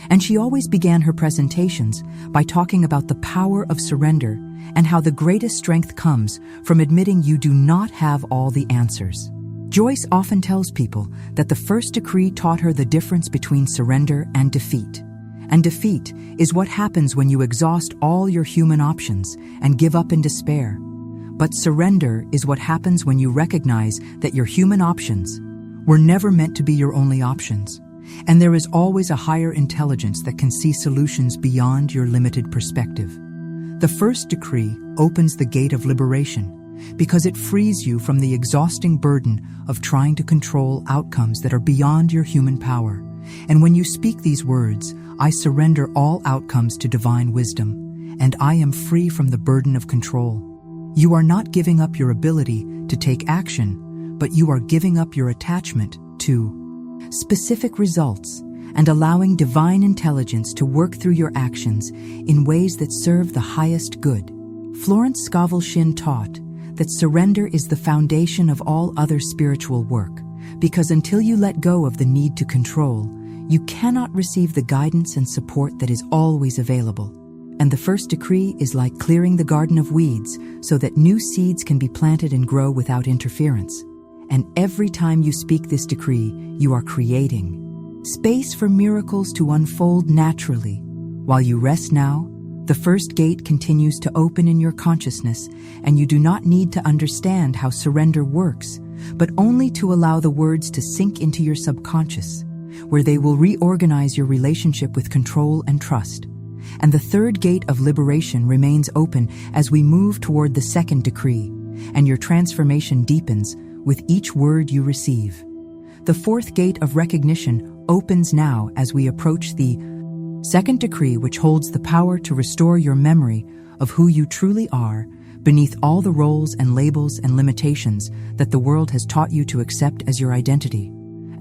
And she always began her presentations by talking about the power of surrender and how the greatest strength comes from admitting you do not have all the answers. Joyce often tells people that the first decree taught her the difference between surrender and defeat. And defeat is what happens when you exhaust all your human options and give up in despair. But surrender is what happens when you recognize that your human options were never meant to be your only options, and there is always a higher intelligence that can see solutions beyond your limited perspective. The first decree opens the gate of liberation, because it frees you from the exhausting burden of trying to control outcomes that are beyond your human power. And when you speak these words, I surrender all outcomes to divine wisdom, and I am free from the burden of control. You are not giving up your ability to take action, but you are giving up your attachment to specific results and allowing divine intelligence to work through your actions in ways that serve the highest good. Florence Scovel Shinn taught that surrender is the foundation of all other spiritual work, because until you let go of the need to control, you cannot receive the guidance and support that is always available. And the first decree is like clearing the garden of weeds so that new seeds can be planted and grow without interference. And every time you speak this decree, you are creating space for miracles to unfold naturally. While you rest now, the first gate continues to open in your consciousness, and you do not need to understand how surrender works, but only to allow the words to sink into your subconscious, where they will reorganize your relationship with control and trust. And the third gate of liberation remains open as we move toward the second decree, and your transformation deepens with each word you receive. The fourth gate of recognition opens now as we approach the second decree, which holds the power to restore your memory of who you truly are beneath all the roles and labels and limitations that the world has taught you to accept as your identity.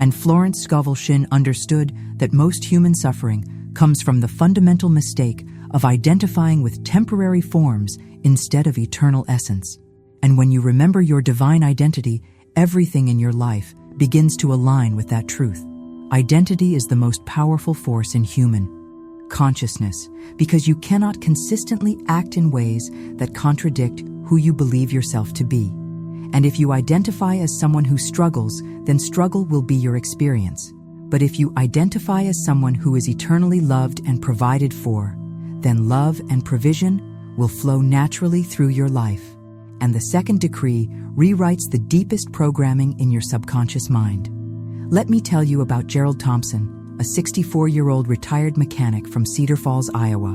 And Florence Scovel Shinn understood that most human suffering comes from the fundamental mistake of identifying with temporary forms instead of eternal essence. And when you remember your divine identity, everything in your life begins to align with that truth. Identity is the most powerful force in human consciousness, because you cannot consistently act in ways that contradict who you believe yourself to be. And if you identify as someone who struggles, then struggle will be your experience. But if you identify as someone who is eternally loved and provided for, then love and provision will flow naturally through your life. And the second decree rewrites the deepest programming in your subconscious mind. Let me tell you about Gerald Thompson, a 64-year-old retired mechanic from Cedar Falls, Iowa.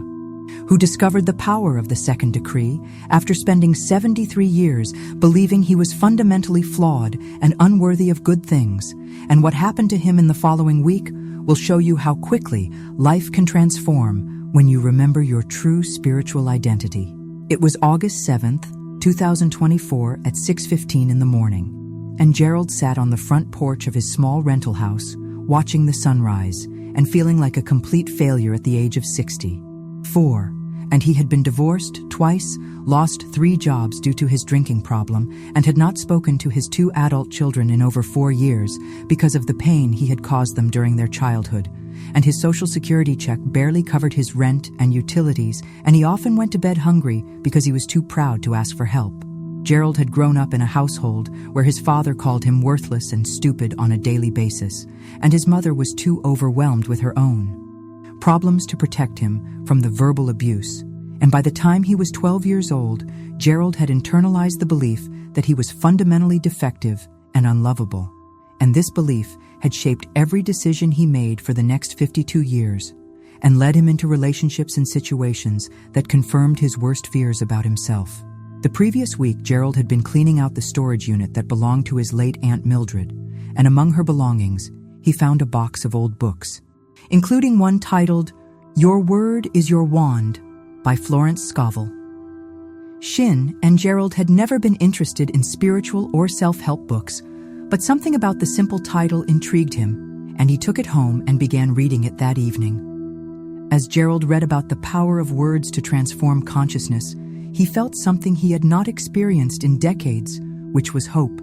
who discovered the power of the second decree after spending 73 years believing he was fundamentally flawed and unworthy of good things. And what happened to him in the following week will show you how quickly life can transform when you remember your true spiritual identity. It was August 7th, 2024 at 6:15 in the morning, and Gerald sat on the front porch of his small rental house, watching the sunrise and feeling like a complete failure at the age of 64. And he had been divorced twice, lost 3 jobs due to his drinking problem, and had not spoken to his 2 adult children in over 4 years because of the pain he had caused them during their childhood. And his Social Security check barely covered his rent and utilities, and he often went to bed hungry because he was too proud to ask for help. Gerald had grown up in a household where his father called him worthless and stupid on a daily basis, and his mother was too overwhelmed with her own problems to protect him from the verbal abuse. And by the time he was 12 years old, Gerald had internalized the belief that he was fundamentally defective and unlovable. And this belief had shaped every decision he made for the next 52 years and led him into relationships and situations that confirmed his worst fears about himself. The previous week, Gerald had been cleaning out the storage unit that belonged to his late Aunt Mildred, and among her belongings, he found a box of old books, including one titled Your Word is Your Wand by Florence Scovel Shinn. And Gerald had never been interested in spiritual or self-help books, but something about the simple title intrigued him, and he took it home and began reading it that evening. As Gerald read about the power of words to transform consciousness, he felt something he had not experienced in decades, which was hope.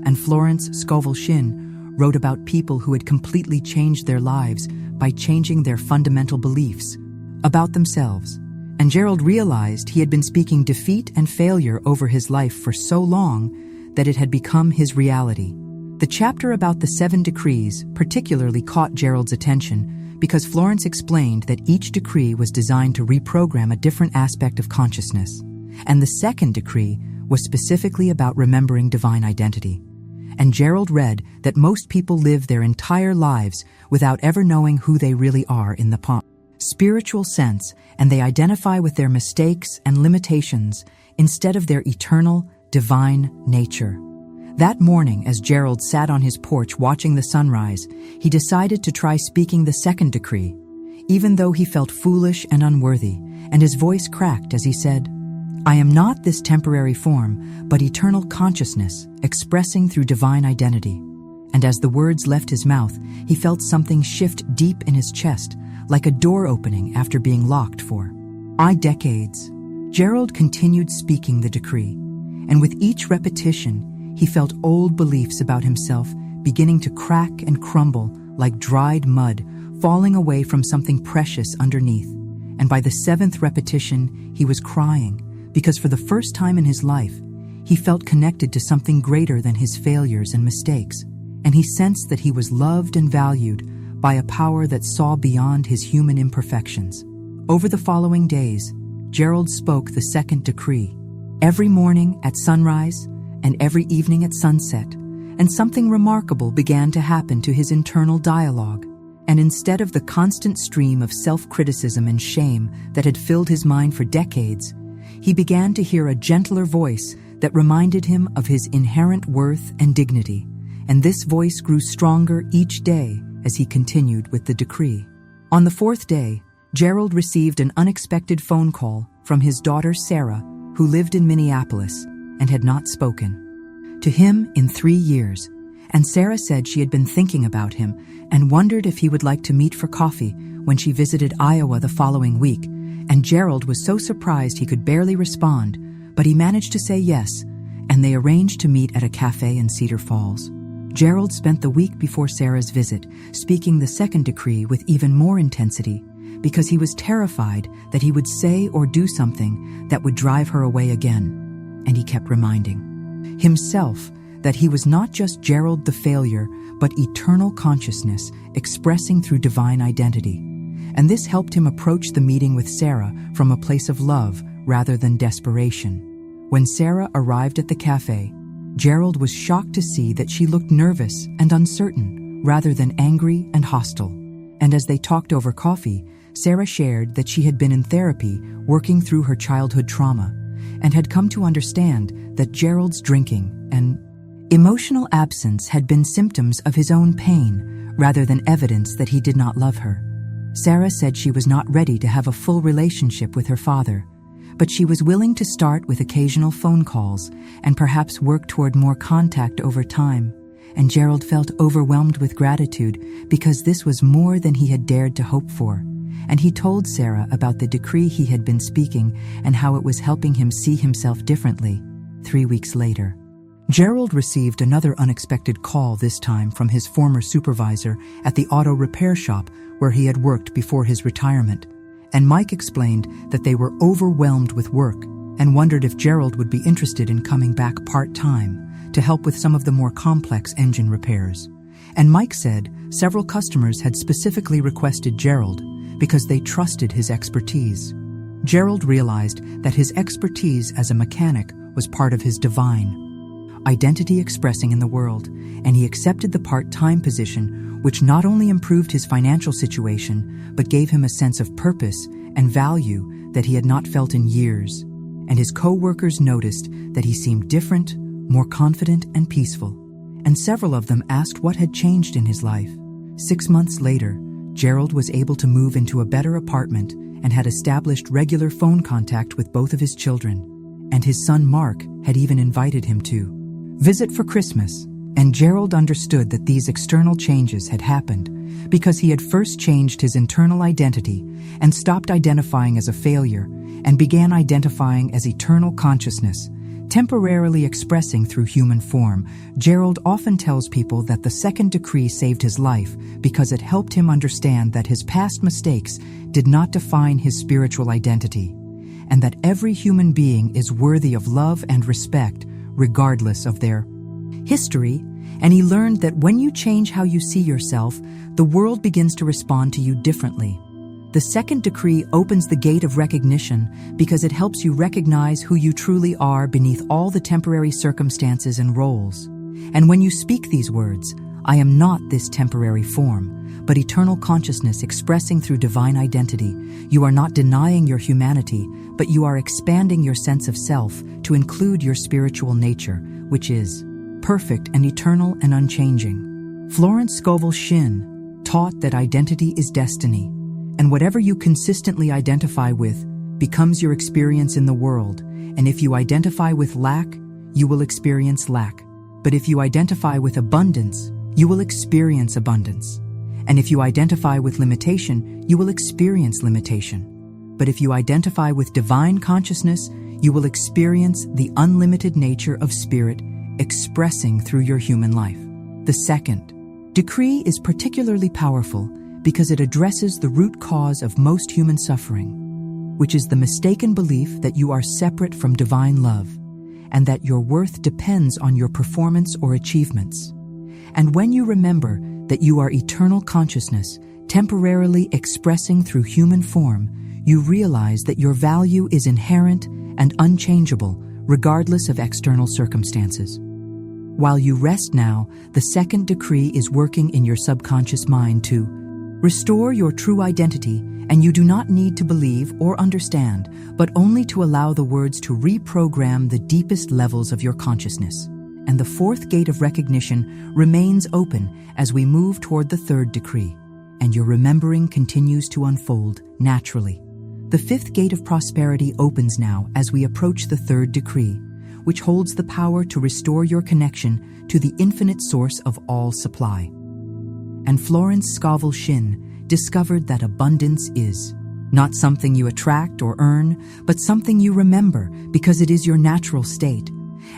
And Florence Scovel Shinn wrote about people who had completely changed their lives by changing their fundamental beliefs about themselves. And Gerald realized he had been speaking defeat and failure over his life for so long that it had become his reality. The chapter about the 7 decrees particularly caught Gerald's attention because Florence explained that each decree was designed to reprogram a different aspect of consciousness. And the second decree was specifically about remembering divine identity. And Gerald read that most people live their entire lives without ever knowing who they really are in the spiritual sense, and they identify with their mistakes and limitations instead of their eternal, divine nature. That morning, as Gerald sat on his porch watching the sunrise, he decided to try speaking the second decree, even though he felt foolish and unworthy, and his voice cracked as he said, I am not this temporary form, but eternal consciousness, expressing through divine identity. And as the words left his mouth, he felt something shift deep in his chest, like a door opening after being locked for decades. Gerald continued speaking the decree, and with each repetition, he felt old beliefs about himself beginning to crack and crumble like dried mud, falling away from something precious underneath. And by the 7th repetition, he was crying, because for the first time in his life, he felt connected to something greater than his failures and mistakes, and he sensed that he was loved and valued by a power that saw beyond his human imperfections. Over the following days, Gerald spoke the second decree, every morning at sunrise and every evening at sunset, and something remarkable began to happen to his internal dialogue. And instead of the constant stream of self-criticism and shame that had filled his mind for decades, he began to hear a gentler voice that reminded him of his inherent worth and dignity, and this voice grew stronger each day as he continued with the decree. On the 4th day, Gerald received an unexpected phone call from his daughter Sarah, who lived in Minneapolis and had not spoken to him in 3 years. And Sarah said she had been thinking about him and wondered if he would like to meet for coffee when she visited Iowa the following week. And Gerald was so surprised he could barely respond, but he managed to say yes, and they arranged to meet at a cafe in Cedar Falls. Gerald spent the week before Sarah's visit speaking the second decree with even more intensity, because he was terrified that he would say or do something that would drive her away again. And he kept reminding himself that he was not just Gerald the failure, but eternal consciousness expressing through divine identity. And this helped him approach the meeting with Sarah from a place of love rather than desperation. When Sarah arrived at the cafe, Gerald was shocked to see that she looked nervous and uncertain rather than angry and hostile. And as they talked over coffee, Sarah shared that she had been in therapy working through her childhood trauma and had come to understand that Gerald's drinking and emotional absence had been symptoms of his own pain rather than evidence that he did not love her. Sarah said she was not ready to have a full relationship with her father, but she was willing to start with occasional phone calls and perhaps work toward more contact over time. And Gerald felt overwhelmed with gratitude because this was more than he had dared to hope for. And he told Sarah about the decree he had been speaking and how it was helping him see himself differently. 3 weeks later, Gerald received another unexpected call, this time from his former supervisor at the auto repair shop where he had worked before his retirement. And Mike explained that they were overwhelmed with work and wondered if Gerald would be interested in coming back part-time to help with some of the more complex engine repairs. And Mike said several customers had specifically requested Gerald because they trusted his expertise. Gerald realized that his expertise as a mechanic was part of his divine identity expressing in the world, and he accepted the part-time position, which not only improved his financial situation, but gave him a sense of purpose and value that he had not felt in years. And his co-workers noticed that he seemed different, more confident and peaceful, and several of them asked what had changed in his life. 6 months later, Gerald was able to move into a better apartment and had established regular phone contact with both of his children, and his son Mark had even invited him to visit for Christmas. And Gerald understood that these external changes had happened because he had first changed his internal identity and stopped identifying as a failure and began identifying as eternal consciousness, temporarily expressing through human form. Gerald often tells people that the second decree saved his life because it helped him understand that his past mistakes did not define his spiritual identity, and that every human being is worthy of love and respect regardless of their history. And he learned that when you change how you see yourself, the world begins to respond to you differently. The second decree opens the gate of recognition because it helps you recognize who you truly are beneath all the temporary circumstances and roles. And when you speak these words, "I am not this temporary form, but eternal consciousness expressing through divine identity," you are not denying your humanity, but you are expanding your sense of self to include your spiritual nature, which is perfect and eternal and unchanging. Florence Scovel Shinn taught that identity is destiny, and whatever you consistently identify with becomes your experience in the world. And if you identify with lack, you will experience lack. But if you identify with abundance, you will experience abundance. And if you identify with limitation, you will experience limitation. But if you identify with divine consciousness, you will experience the unlimited nature of spirit expressing through your human life. The second decree is particularly powerful because it addresses the root cause of most human suffering, which is the mistaken belief that you are separate from divine love and that your worth depends on your performance or achievements. And when you remember that you are eternal consciousness, temporarily expressing through human form, you realize that your value is inherent and unchangeable, regardless of external circumstances. While you rest now, the second decree is working in your subconscious mind to restore your true identity, and you do not need to believe or understand, but only to allow the words to reprogram the deepest levels of your consciousness. And the fourth gate of recognition remains open as we move toward the third decree, and your remembering continues to unfold naturally. The fifth gate of prosperity opens now as we approach the third decree, which holds the power to restore your connection to the infinite source of all supply. And Florence Scovel Shinn discovered that abundance is not something you attract or earn, but something you remember because it is your natural state.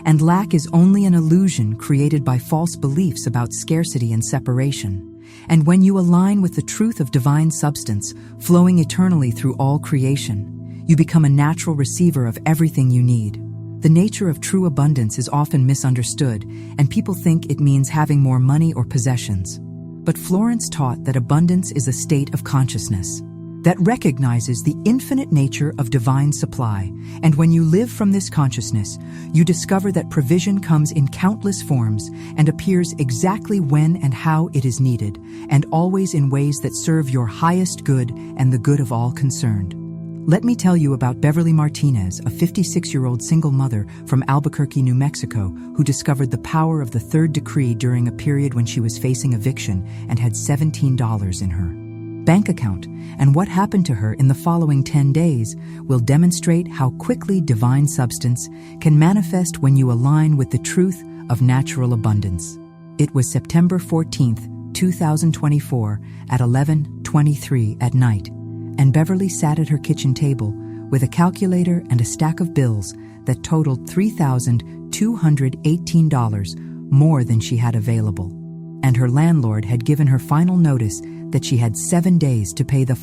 And lack is only an illusion created by false beliefs about scarcity and separation. And when you align with the truth of divine substance flowing eternally through all creation, you become a natural receiver of everything you need. The nature of true abundance is often misunderstood, and people think it means having more money or possessions. But Florence taught that abundance is a state of consciousness. that recognizes the infinite nature of divine supply. And when you live from this consciousness, you discover that provision comes in countless forms and appears exactly when and how it is needed, and always in ways that serve your highest good and the good of all concerned. Let me tell you about Beverly Martinez, a 56-year-old single mother from Albuquerque, New Mexico, who discovered the power of the third decree during a period when she was facing eviction and had $17 in her bank account. And what happened to her in the following 10 days will demonstrate how quickly divine substance can manifest when you align with the truth of natural abundance. It was September 14th, 2024 at 11:23 at night, and Beverly sat at her kitchen table with a calculator and a stack of bills that totaled $3,218 more than she had available. And her landlord had given her final notice that she had 7 days to pay the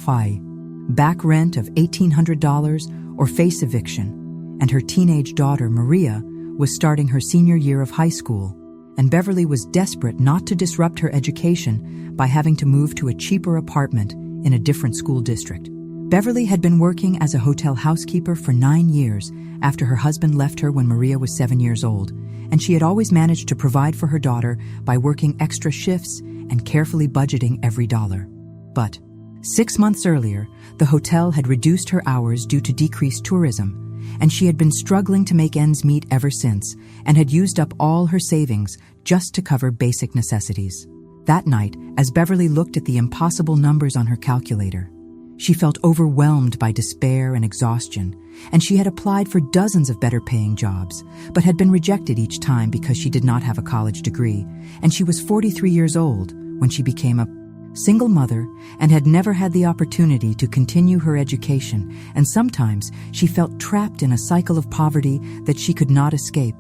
back rent of $1,800 or face eviction. And her teenage daughter, Maria, was starting her senior year of high school, and Beverly was desperate not to disrupt her education by having to move to a cheaper apartment in a different school district. Beverly had been working as a hotel housekeeper for 9 years after her husband left her when Maria was 7 years old, and she had always managed to provide for her daughter by working extra shifts and carefully budgeting every dollar. But 6 months earlier, the hotel had reduced her hours due to decreased tourism, and she had been struggling to make ends meet ever since and had used up all her savings just to cover basic necessities. That night, as Beverly looked at the impossible numbers on her calculator, she felt overwhelmed by despair and exhaustion, and she had applied for dozens of better-paying jobs, but had been rejected each time because she did not have a college degree, and she was 43 years old when she became a single mother and had never had the opportunity to continue her education, and sometimes she felt trapped in a cycle of poverty that she could not escape,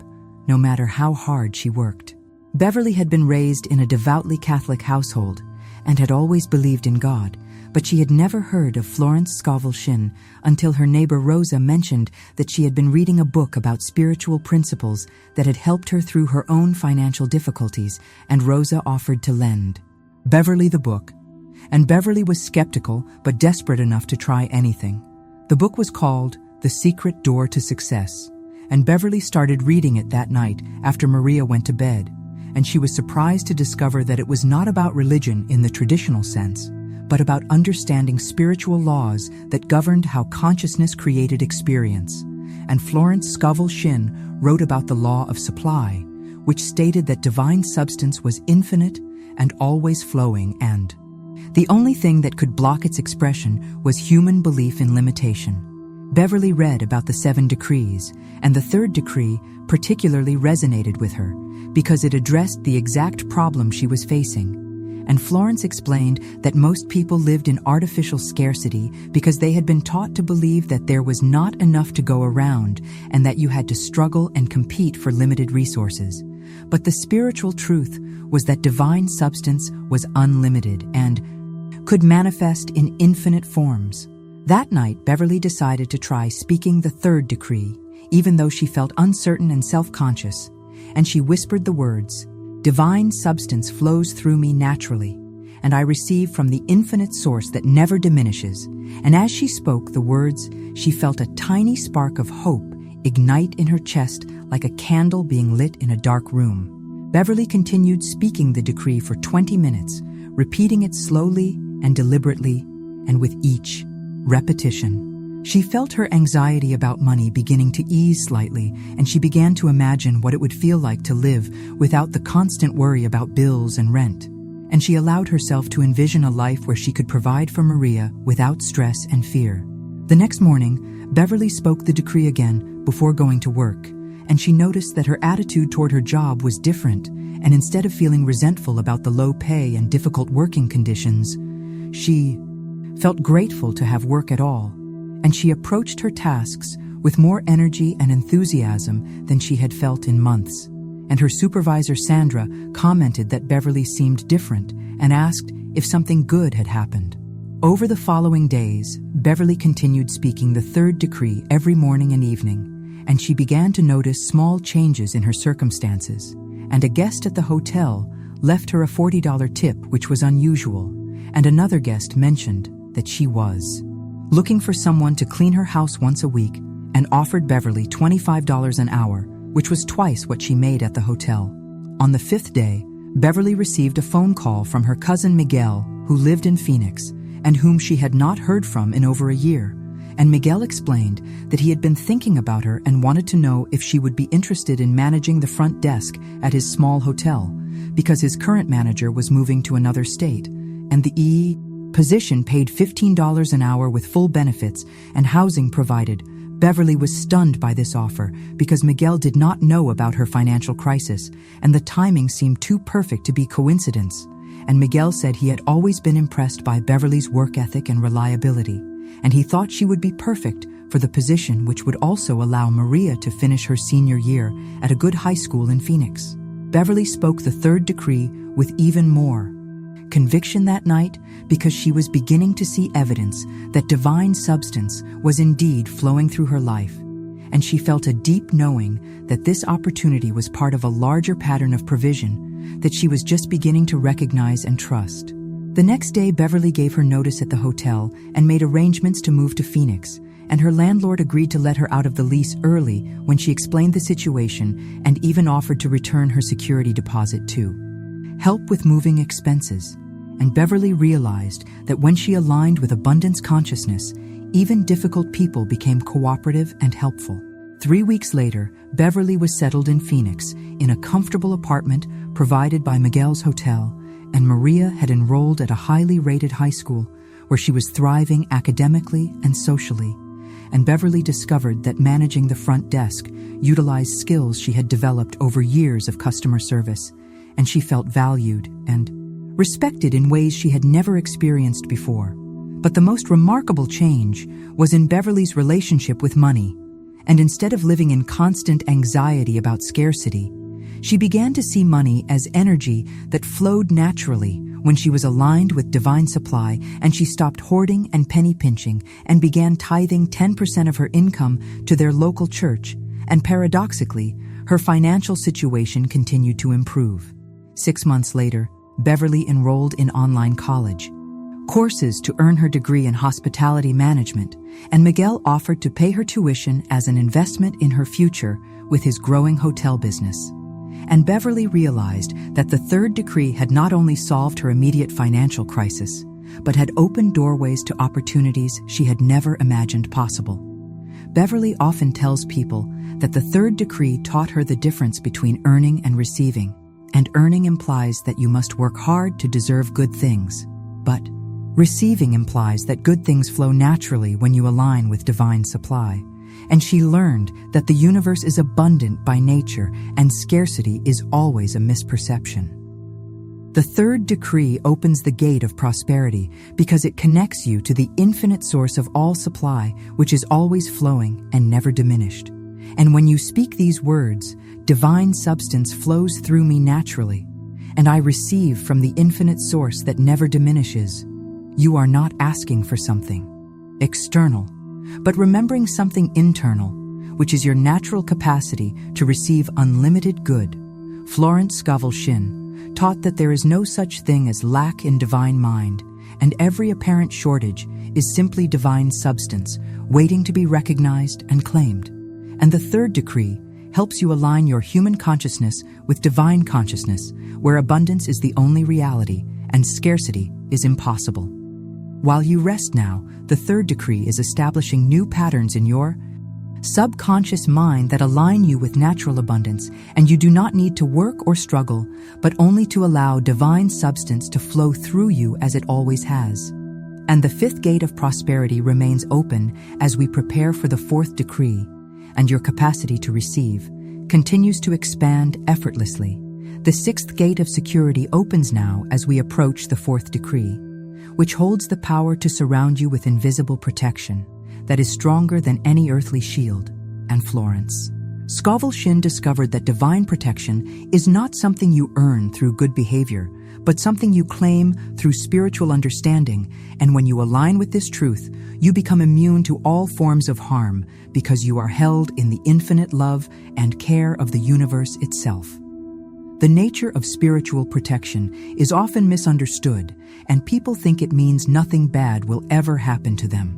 no matter how hard she worked. Beverly had been raised in a devoutly Catholic household and had always believed in God, but she had never heard of Florence Scovel Shinn until her neighbor Rosa mentioned that she had been reading a book about spiritual principles that had helped her through her own financial difficulties, and Rosa offered to lend Beverly the book. And Beverly was skeptical but desperate enough to try anything. The book was called The Secret Door to Success, and Beverly started reading it that night after Maria went to bed, and she was surprised to discover that it was not about religion in the traditional sense, but about understanding spiritual laws that governed how consciousness created experience. And Florence Scovel Shinn wrote about the law of supply, which stated that divine substance was infinite and always flowing, and the only thing that could block its expression was human belief in limitation. Beverly read about the 7 decrees, and the third decree particularly resonated with her because it addressed the exact problem she was facing. And Florence explained that most people lived in artificial scarcity because they had been taught to believe that there was not enough to go around and that you had to struggle and compete for limited resources. But the spiritual truth was that divine substance was unlimited and could manifest in infinite forms. That night, Beverly decided to try speaking the third decree, even though she felt uncertain and self-conscious, and she whispered the words, "Divine substance flows through me naturally, and I receive from the infinite source that never diminishes." And as she spoke the words, she felt a tiny spark of hope ignite in her chest like a candle being lit in a dark room. Beverly continued speaking the decree for 20 minutes, repeating it slowly and deliberately, and with each repetition, she felt her anxiety about money beginning to ease slightly, and she began to imagine what it would feel like to live without the constant worry about bills and rent. And she allowed herself to envision a life where she could provide for Maria without stress and fear. The next morning, Beverly spoke the decree again before going to work, and she noticed that her attitude toward her job was different, and instead of feeling resentful about the low pay and difficult working conditions, she felt grateful to have work at all, and she approached her tasks with more energy and enthusiasm than she had felt in months. And her supervisor, Sandra, commented that Beverly seemed different and asked if something good had happened. Over the following days, Beverly continued speaking the third decree every morning and evening, and she began to notice small changes in her circumstances. And a guest at the hotel left her a $40 tip, which was unusual, and another guest mentioned that she was looking for someone to clean her house once a week, and offered Beverly $25 an hour, which was twice what she made at the hotel. On the 5th day, Beverly received a phone call from her cousin Miguel, who lived in Phoenix, and whom she had not heard from in over a year. And Miguel explained that he had been thinking about her and wanted to know if she would be interested in managing the front desk at his small hotel, because his current manager was moving to another state, and the position paid $15 an hour with full benefits and housing provided. Beverly was stunned by this offer because Miguel did not know about her financial crisis, and the timing seemed too perfect to be coincidence. And Miguel said he had always been impressed by Beverly's work ethic and reliability, and he thought she would be perfect for the position, which would also allow Maria to finish her senior year at a good high school in Phoenix. Beverly spoke the third decree with even more conviction that night because she was beginning to see evidence that divine substance was indeed flowing through her life, and she felt a deep knowing that this opportunity was part of a larger pattern of provision that she was just beginning to recognize and trust. The next day, Beverly gave her notice at the hotel and made arrangements to move to Phoenix, and her landlord agreed to let her out of the lease early when she explained the situation and even offered to return her security deposit to help with moving expenses. And Beverly realized that when she aligned with abundance consciousness, even difficult people became cooperative and helpful. 3 weeks later, Beverly was settled in Phoenix in a comfortable apartment provided by Miguel's hotel, and Maria had enrolled at a highly rated high school where she was thriving academically and socially. And Beverly discovered that managing the front desk utilized skills she had developed over years of customer service, and she felt valued and respected in ways she had never experienced before. But the most remarkable change was in Beverly's relationship with money, and instead of living in constant anxiety about scarcity, she began to see money as energy that flowed naturally when she was aligned with divine supply, and she stopped hoarding and penny pinching and began tithing 10% of her income to their local church, and paradoxically, her financial situation continued to improve. 6 months later, Beverly enrolled in online college courses to earn her degree in hospitality management, and Miguel offered to pay her tuition as an investment in her future with his growing hotel business. And Beverly realized that the third decree had not only solved her immediate financial crisis, but had opened doorways to opportunities she had never imagined possible. Beverly often tells people that the third decree taught her the difference between earning and receiving, and earning implies that you must work hard to deserve good things, but receiving implies that good things flow naturally when you align with divine supply. And she learned that the universe is abundant by nature and scarcity is always a misperception. The third decree opens the gate of prosperity because it connects you to the infinite source of all supply, which is always flowing and never diminished. And when you speak these words, divine substance flows through me naturally, and I receive from the infinite source that never diminishes. You are not asking for something external, but remembering something internal, which is your natural capacity to receive unlimited good. Florence Scovel Shinn taught that there is no such thing as lack in divine mind, and every apparent shortage is simply divine substance waiting to be recognized and claimed. And the third decree helps you align your human consciousness with divine consciousness, where abundance is the only reality and scarcity is impossible. While you rest now, the third decree is establishing new patterns in your subconscious mind that align you with natural abundance, and you do not need to work or struggle, but only to allow divine substance to flow through you as it always has. And the fifth gate of prosperity remains open as we prepare for the fourth decree, and your capacity to receive continues to expand effortlessly. The sixth gate of security opens now as we approach the fourth decree, which holds the power to surround you with invisible protection that is stronger than any earthly shield. And Florence Scovel Shinn discovered that divine protection is not something you earn through good behavior, but something you claim through spiritual understanding, and when you align with this truth, you become immune to all forms of harm because you are held in the infinite love and care of the universe itself. The nature of spiritual protection is often misunderstood, and people think it means nothing bad will ever happen to them.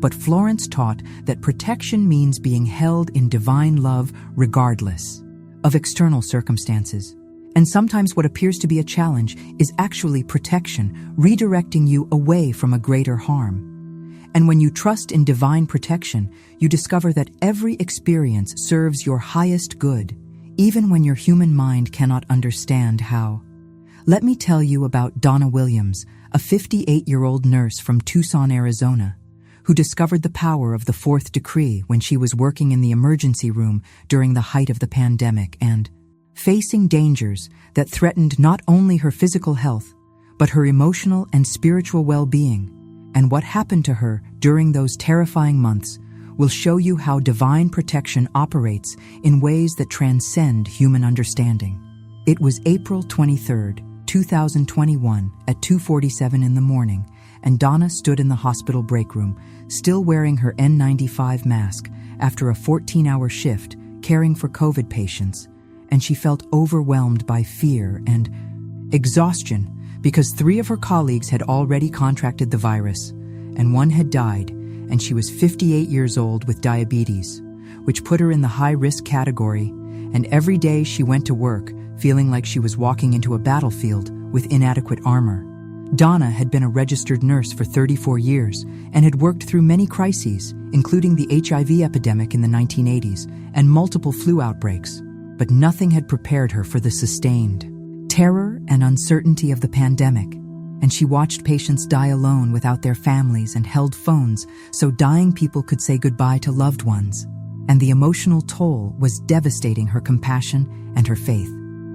but Florence taught that protection means being held in divine love regardless of external circumstances. And sometimes what appears to be a challenge is actually protection, redirecting you away from a greater harm. And when you trust in divine protection, you discover that every experience serves your highest good, even when your human mind cannot understand how. Let me tell you about Donna Williams, a 58-year-old nurse from Tucson, Arizona, who discovered the power of the fourth decree when she was working in the emergency room during the height of the pandemic and facing dangers that threatened not only her physical health, but her emotional and spiritual well-being. And what happened to her during those terrifying months will show you how divine protection operates in ways that transcend human understanding. It was April 23rd, 2021 at 2:47 in the morning, and Donna stood in the hospital break room, still wearing her N95 mask after a 14-hour shift caring for COVID patients, and she felt overwhelmed by fear and exhaustion because 3 of her colleagues had already contracted the virus, and 1 had died, and she was 58 years old with diabetes, which put her in the high-risk category, and every day she went to work feeling like she was walking into a battlefield with inadequate armor. Donna had been a registered nurse for 34 years and had worked through many crises, including the HIV epidemic in the 1980s and multiple flu outbreaks, but nothing had prepared her for the sustained terror and uncertainty of the pandemic, and she watched patients die alone without their families and held phones so dying people could say goodbye to loved ones. And the emotional toll was devastating her compassion and her faith.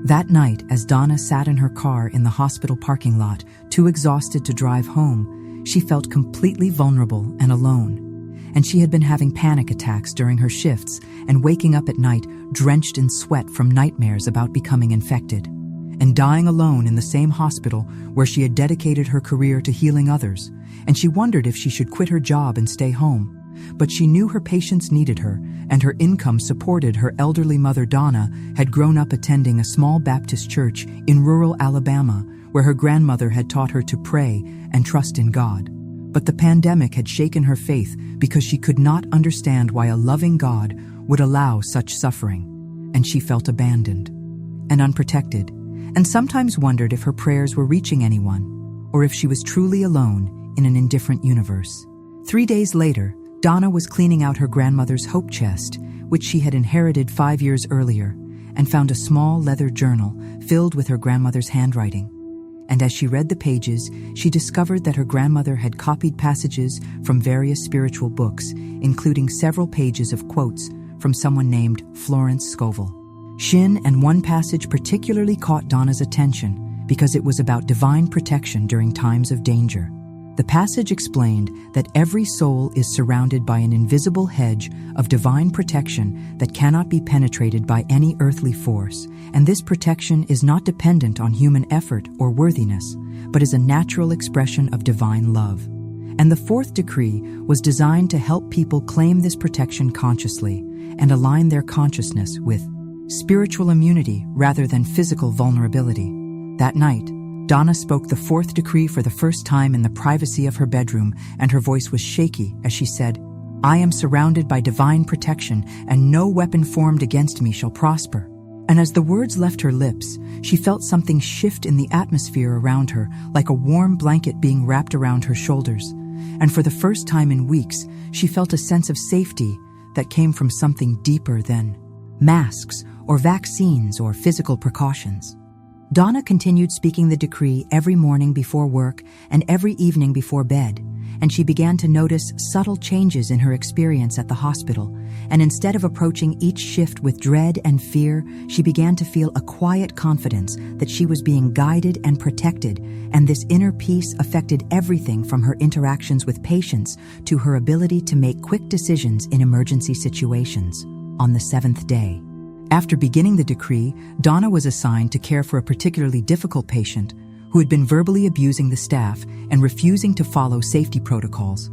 That night, as Donna sat in her car in the hospital parking lot, too exhausted to drive home, she felt completely vulnerable and alone. And she had been having panic attacks during her shifts and waking up at night drenched in sweat from nightmares about becoming infected, and dying alone in the same hospital where she had dedicated her career to healing others, and she wondered if she should quit her job and stay home. But she knew her patients needed her, and her income supported her elderly mother. Donna had grown up attending a small Baptist church in rural Alabama, where her grandmother had taught her to pray and trust in God. But the pandemic had shaken her faith because she could not understand why a loving God would allow such suffering, and she felt abandoned and unprotected, and sometimes wondered if her prayers were reaching anyone, or if she was truly alone in an indifferent universe. 3 days later, Donna was cleaning out her grandmother's hope chest, which she had inherited 5 years earlier, and found a small leather journal filled with her grandmother's handwriting. And as she read the pages, she discovered that her grandmother had copied passages from various spiritual books, including several pages of quotes from someone named Florence Scovel Shinn, and one passage particularly caught Donna's attention because it was about divine protection during times of danger. The passage explained that every soul is surrounded by an invisible hedge of divine protection that cannot be penetrated by any earthly force, and this protection is not dependent on human effort or worthiness, but is a natural expression of divine love. And the fourth decree was designed to help people claim this protection consciously and align their consciousness with spiritual immunity rather than physical vulnerability. That night, Donna spoke the fourth decree for the first time in the privacy of her bedroom, and her voice was shaky as she said, "I am surrounded by divine protection, and no weapon formed against me shall prosper." And as the words left her lips, she felt something shift in the atmosphere around her, like a warm blanket being wrapped around her shoulders. And for the first time in weeks, she felt a sense of safety that came from something deeper than masks or vaccines or physical precautions. Donna continued speaking the decree every morning before work and every evening before bed, and she began to notice subtle changes in her experience at the hospital. And instead of approaching each shift with dread and fear, she began to feel a quiet confidence that she was being guided and protected, and this inner peace affected everything from her interactions with patients to her ability to make quick decisions in emergency situations. On the 7th day, after beginning the decree, Donna was assigned to care for a particularly difficult patient who had been verbally abusing the staff and refusing to follow safety protocols.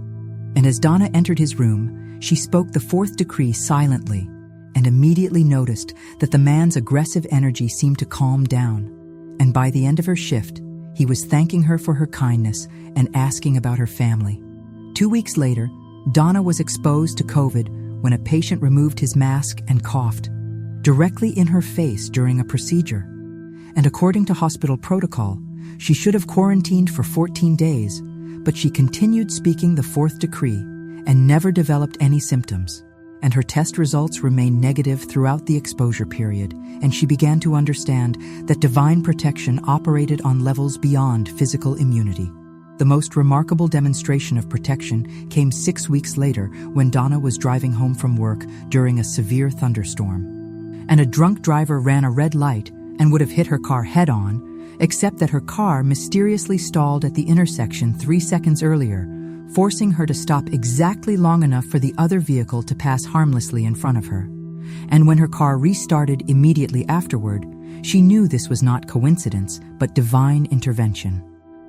And as Donna entered his room, she spoke the fourth decree silently and immediately noticed that the man's aggressive energy seemed to calm down. And by the end of her shift, he was thanking her for her kindness and asking about her family. 2 weeks later, Donna was exposed to COVID when a patient removed his mask and coughed directly in her face during a procedure. And according to hospital protocol, she should have quarantined for 14 days, but she continued speaking the fourth decree and never developed any symptoms. And her test results remained negative throughout the exposure period, and she began to understand that divine protection operated on levels beyond physical immunity. The most remarkable demonstration of protection came 6 weeks later when Donna was driving home from work during a severe thunderstorm. And a drunk driver ran a red light and would have hit her car head-on, except that her car mysteriously stalled at the intersection 3 seconds earlier, forcing her to stop exactly long enough for the other vehicle to pass harmlessly in front of her. And when her car restarted immediately afterward, she knew this was not coincidence, but divine intervention.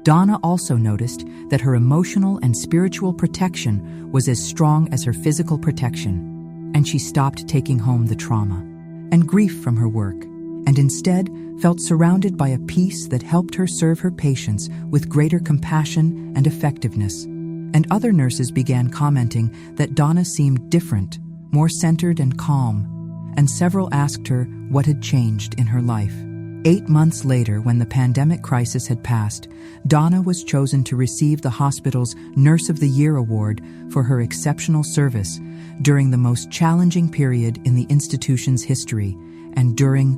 Donna also noticed that her emotional and spiritual protection was as strong as her physical protection, and she stopped taking home the trauma and grief from her work, and instead felt surrounded by a peace that helped her serve her patients with greater compassion and effectiveness. And other nurses began commenting that Donna seemed different, more centered and calm, and several asked her what had changed in her life. 8 months later, when the pandemic crisis had passed, Donna was chosen to receive the hospital's Nurse of the Year award for her exceptional service during the most challenging period in the institution's history. And during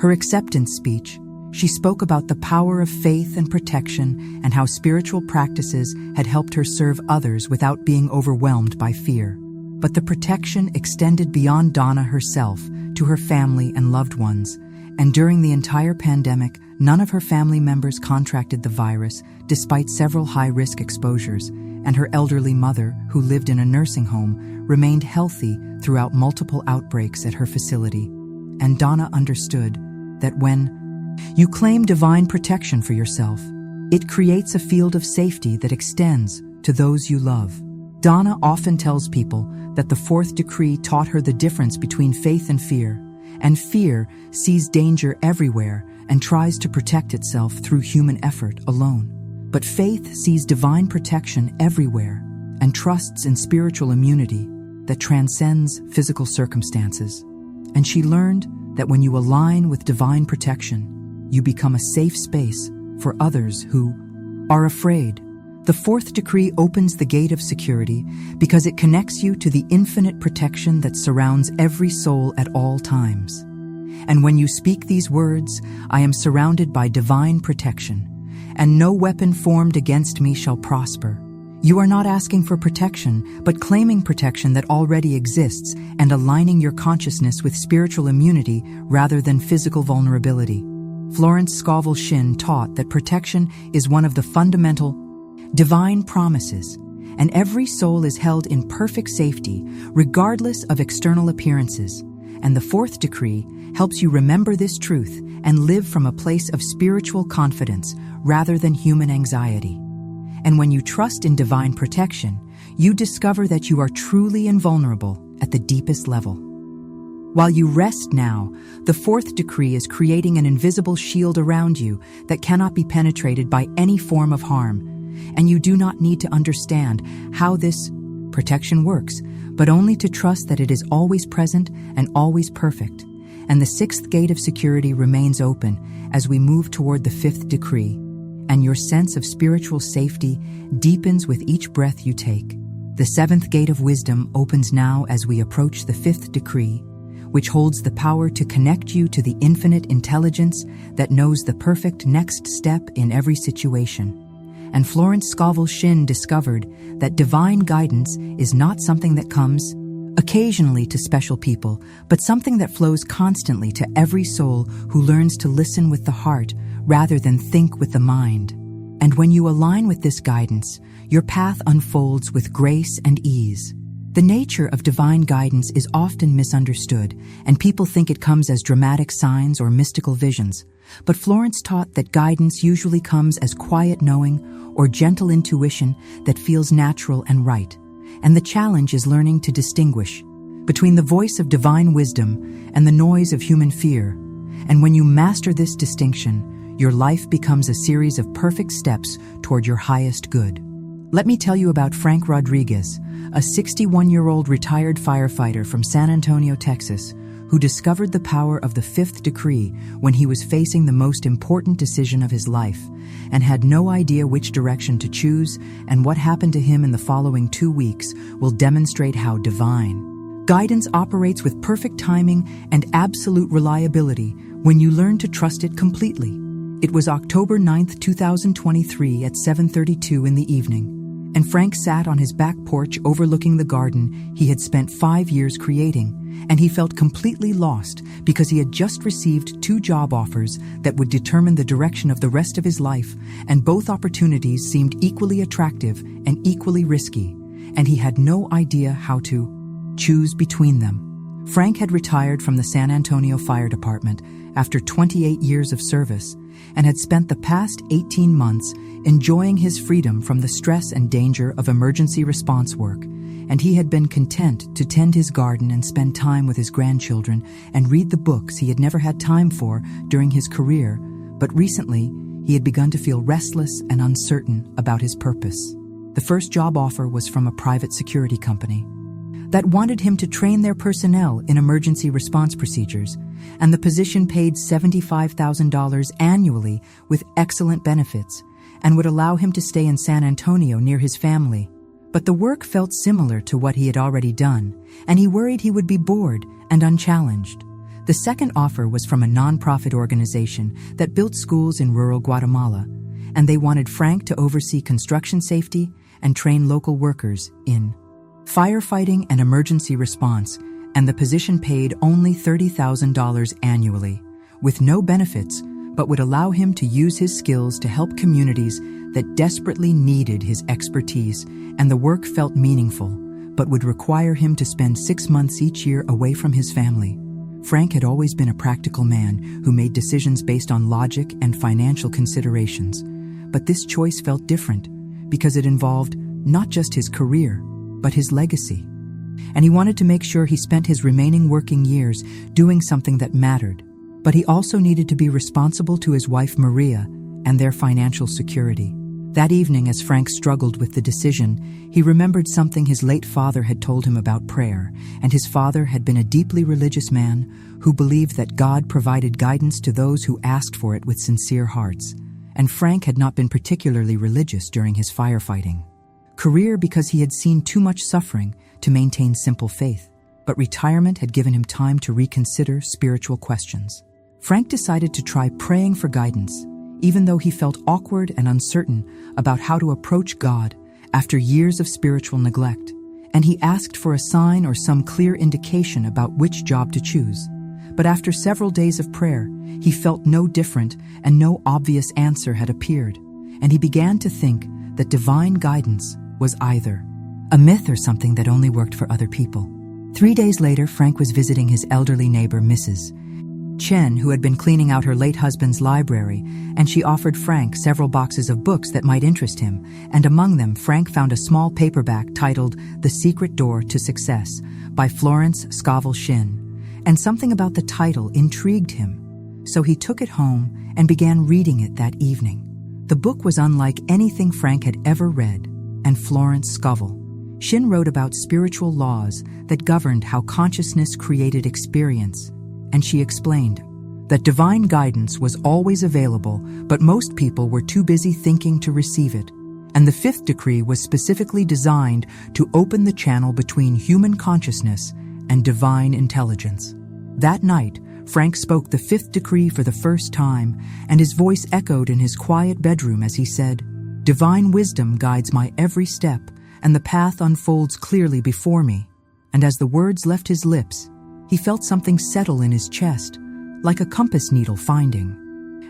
her acceptance speech, she spoke about the power of faith and protection and how spiritual practices had helped her serve others without being overwhelmed by fear. But the protection extended beyond Donna herself to her family and loved ones, and during the entire pandemic, none of her family members contracted the virus, despite several high-risk exposures, and her elderly mother, who lived in a nursing home, remained healthy throughout multiple outbreaks at her facility. And Donna understood that when you claim divine protection for yourself, it creates a field of safety that extends to those you love. Donna often tells people that the fourth decree taught her the difference between faith and fear sees danger everywhere and tries to protect itself through human effort alone. But faith sees divine protection everywhere and trusts in spiritual immunity that transcends physical circumstances. And she learned that when you align with divine protection, you become a safe space for others who are afraid. The fourth decree opens the gate of security because it connects you to the infinite protection that surrounds every soul at all times. And when you speak these words, I am surrounded by divine protection, and no weapon formed against me shall prosper. You are not asking for protection, but claiming protection that already exists and aligning your consciousness with spiritual immunity rather than physical vulnerability. Florence Scovel Shinn taught that protection is one of the fundamental divine promises, and every soul is held in perfect safety regardless of external appearances. And the fourth decree helps you remember this truth and live from a place of spiritual confidence rather than human anxiety. And when you trust in divine protection, you discover that you are truly invulnerable at the deepest level. While you rest now, the fourth decree is creating an invisible shield around you that cannot be penetrated by any form of harm, and you do not need to understand how this protection works, but only to trust that it is always present and always perfect. And the sixth gate of security remains open as we move toward the fifth decree, and your sense of spiritual safety deepens with each breath you take. The seventh gate of wisdom opens now as we approach the fifth decree, which holds the power to connect you to the infinite intelligence that knows the perfect next step in every situation. And Florence Scovel Shinn discovered that divine guidance is not something that comes occasionally to special people, but something that flows constantly to every soul who learns to listen with the heart rather than think with the mind. And when you align with this guidance, your path unfolds with grace and ease. The nature of divine guidance is often misunderstood, and people think it comes as dramatic signs or mystical visions. But Florence taught that guidance usually comes as quiet knowing or gentle intuition that feels natural and right. And the challenge is learning to distinguish between the voice of divine wisdom and the noise of human fear. And when you master this distinction, your life becomes a series of perfect steps toward your highest good. Let me tell you about Frank Rodriguez, a 61-year-old retired firefighter from San Antonio, Texas, who discovered the power of the fifth decree when he was facing the most important decision of his life and had no idea which direction to choose, and what happened to him in the following 2 weeks will demonstrate how divine guidance operates with perfect timing and absolute reliability when you learn to trust it completely. It was October 9th, 2023 at 7:32 in the evening, and Frank sat on his back porch overlooking the garden he had spent 5 years creating, and he felt completely lost because he had just received 2 job offers that would determine the direction of the rest of his life, and both opportunities seemed equally attractive and equally risky, and he had no idea how to choose between them. Frank had retired from the San Antonio Fire Department after 28 years of service and had spent the past 18 months enjoying his freedom from the stress and danger of emergency response work, and he had been content to tend his garden and spend time with his grandchildren and read the books he had never had time for during his career, but recently he had begun to feel restless and uncertain about his purpose. The first job offer was from a private security company that wanted him to train their personnel in emergency response procedures, and the position paid $75,000 annually with excellent benefits and would allow him to stay in San Antonio near his family. But the work felt similar to what he had already done, and he worried he would be bored and unchallenged. The second offer was from a nonprofit organization that built schools in rural Guatemala, and they wanted Frank to oversee construction safety and train local workers in firefighting and emergency response, and the position paid only $30,000 annually, with no benefits, but would allow him to use his skills to help communities that desperately needed his expertise, and the work felt meaningful, but would require him to spend 6 months each year away from his family. Frank had always been a practical man who made decisions based on logic and financial considerations, but this choice felt different because it involved not just his career, but his legacy. And he wanted to make sure he spent his remaining working years doing something that mattered. But he also needed to be responsible to his wife Maria and their financial security. That evening, as Frank struggled with the decision, he remembered something his late father had told him about prayer, and his father had been a deeply religious man who believed that God provided guidance to those who asked for it with sincere hearts. And Frank had not been particularly religious during his firefighting career because he had seen too much suffering to maintain simple faith, but retirement had given him time to reconsider spiritual questions. Frank decided to try praying for guidance, even though he felt awkward and uncertain about how to approach God after years of spiritual neglect, and he asked for a sign or some clear indication about which job to choose. But after several days of prayer, he felt no different, and no obvious answer had appeared, and he began to think that divine guidance was either a myth or something that only worked for other people. 3 days later, Frank was visiting his elderly neighbor, Mrs. Chen, who had been cleaning out her late husband's library, and she offered Frank several boxes of books that might interest him, and among them Frank found a small paperback titled The Secret Door to Success by Florence Scovel Shinn, and something about the title intrigued him, so he took it home and began reading it that evening. The book was unlike anything Frank had ever read, and Florence Scovel Shinn wrote about spiritual laws that governed how consciousness created experience, and she explained that divine guidance was always available, but most people were too busy thinking to receive it, and the fifth decree was specifically designed to open the channel between human consciousness and divine intelligence. That night, Frank spoke the fifth decree for the first time, and his voice echoed in his quiet bedroom as he said, "Divine wisdom guides my every step, and the path unfolds clearly before me." And as the words left his lips, he felt something settle in his chest, like a compass needle finding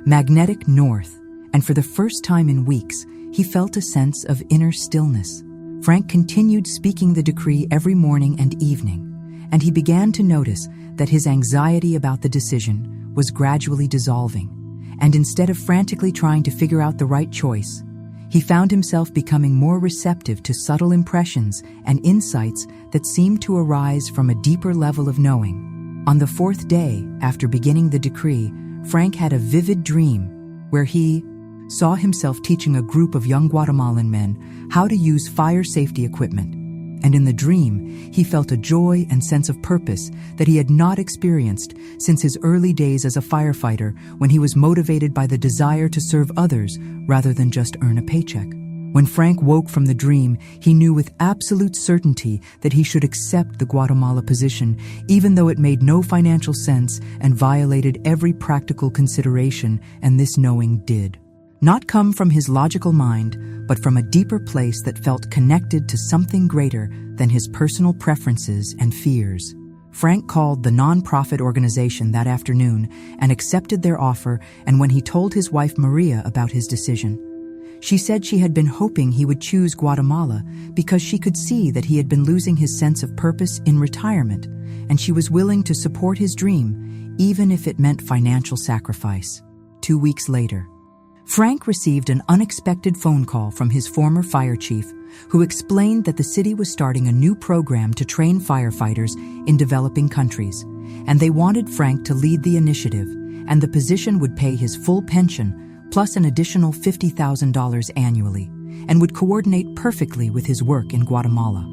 magnetic north, and for the first time in weeks, he felt a sense of inner stillness. Frank continued speaking the decree every morning and evening, and he began to notice that his anxiety about the decision was gradually dissolving, and instead of frantically trying to figure out the right choice, he found himself becoming more receptive to subtle impressions and insights that seemed to arise from a deeper level of knowing. On the fourth day after beginning the decree, Frank had a vivid dream where he saw himself teaching a group of young Guatemalan men how to use fire safety equipment. And in the dream, he felt a joy and sense of purpose that he had not experienced since his early days as a firefighter, when he was motivated by the desire to serve others rather than just earn a paycheck. When Frank woke from the dream, he knew with absolute certainty that he should accept the Guatemala position, even though it made no financial sense and violated every practical consideration, and this knowing did not come from his logical mind, but from a deeper place that felt connected to something greater than his personal preferences and fears. Frank called the non-profit organization that afternoon and accepted their offer, and when he told his wife Maria about his decision, she said she had been hoping he would choose Guatemala because she could see that he had been losing his sense of purpose in retirement, and she was willing to support his dream, even if it meant financial sacrifice. 2 weeks later, Frank received an unexpected phone call from his former fire chief, who explained that the city was starting a new program to train firefighters in developing countries, and they wanted Frank to lead the initiative, and the position would pay his full pension plus an additional $50,000 annually, and would coordinate perfectly with his work in Guatemala.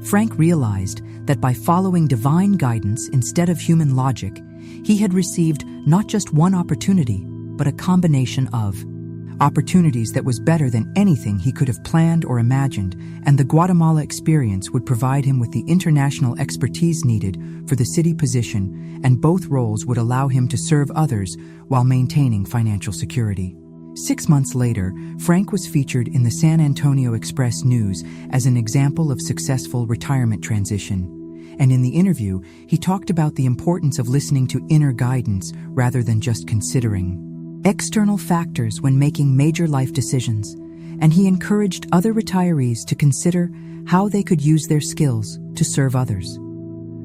Frank realized that by following divine guidance instead of human logic, he had received not just one opportunity, but a combination of opportunities that was better than anything he could have planned or imagined, and the Guatemala experience would provide him with the international expertise needed for the city position, and both roles would allow him to serve others while maintaining financial security. 6 months later, Frank was featured in the San Antonio Express News as an example of successful retirement transition. And in the interview, he talked about the importance of listening to inner guidance rather than just considering external factors when making major life decisions, and he encouraged other retirees to consider how they could use their skills to serve others.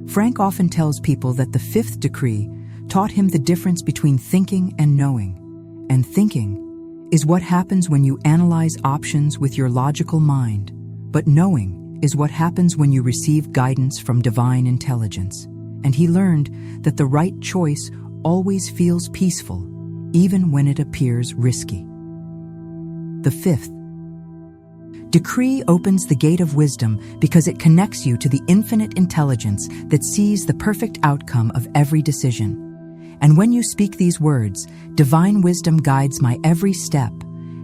Frank often tells people that the fifth decree taught him the difference between thinking and knowing. And thinking is what happens when you analyze options with your logical mind, but knowing is what happens when you receive guidance from divine intelligence. And he learned that the right choice always feels peaceful, even when it appears risky. The fifth decree opens the gate of wisdom because it connects you to the infinite intelligence that sees the perfect outcome of every decision. And when you speak these words, divine wisdom guides my every step,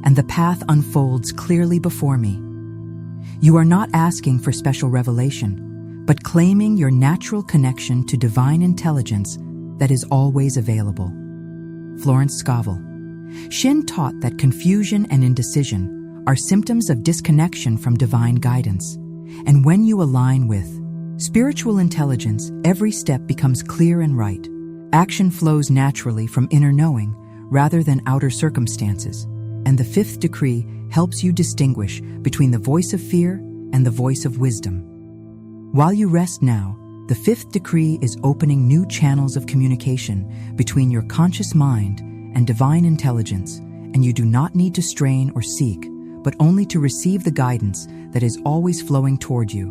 and the path unfolds clearly before me. You are not asking for special revelation, but claiming your natural connection to divine intelligence that is always available. Florence Scovel Shinn taught that confusion and indecision are symptoms of disconnection from divine guidance, and when you align with spiritual intelligence, every step becomes clear and right. Action flows naturally from inner knowing rather than outer circumstances, and the fifth decree helps you distinguish between the voice of fear and the voice of wisdom. While you rest now, the fifth decree is opening new channels of communication between your conscious mind and divine intelligence, and you do not need to strain or seek, but only to receive the guidance that is always flowing toward you.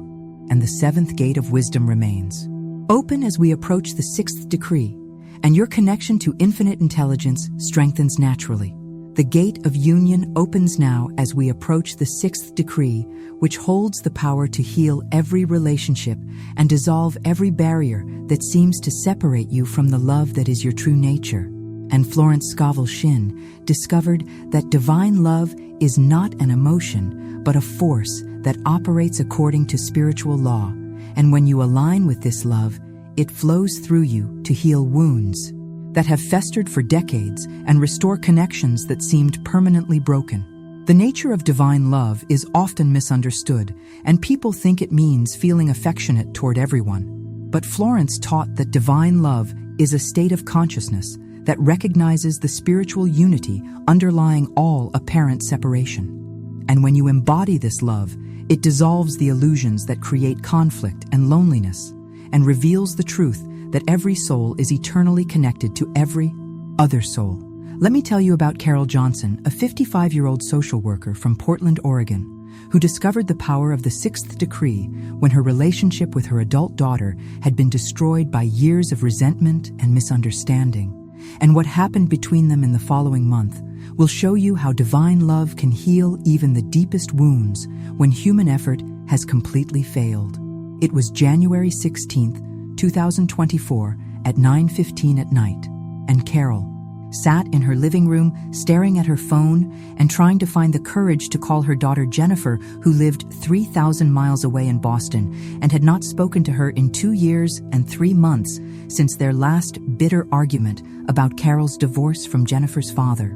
And the seventh gate of wisdom remains open as we approach the sixth decree, and your connection to infinite intelligence strengthens naturally. The gate of union opens now as we approach the sixth decree, which holds the power to heal every relationship and dissolve every barrier that seems to separate you from the love that is your true nature. And Florence Scovel Shinn discovered that divine love is not an emotion, but a force that operates according to spiritual law. And when you align with this love, it flows through you to heal wounds that have festered for decades and restore connections that seemed permanently broken. The nature of divine love is often misunderstood, and people think it means feeling affectionate toward everyone. But Florence taught that divine love is a state of consciousness that recognizes the spiritual unity underlying all apparent separation. And when you embody this love, it dissolves the illusions that create conflict and loneliness, and reveals the truth that every soul is eternally connected to every other soul. Let me tell you about Carol Johnson, a 55-year-old social worker from Portland, Oregon, who discovered the power of the sixth decree when her relationship with her adult daughter had been destroyed by years of resentment and misunderstanding. and what happened between them in the following month will show you how divine love can heal even the deepest wounds when human effort has completely failed. It was January 16th, 2024 at 9:15 at night, and Carol sat in her living room staring at her phone and trying to find the courage to call her daughter Jennifer, who lived 3,000 miles away in Boston and had not spoken to her in 2 years and 3 months since their last bitter argument about Carol's divorce from Jennifer's father.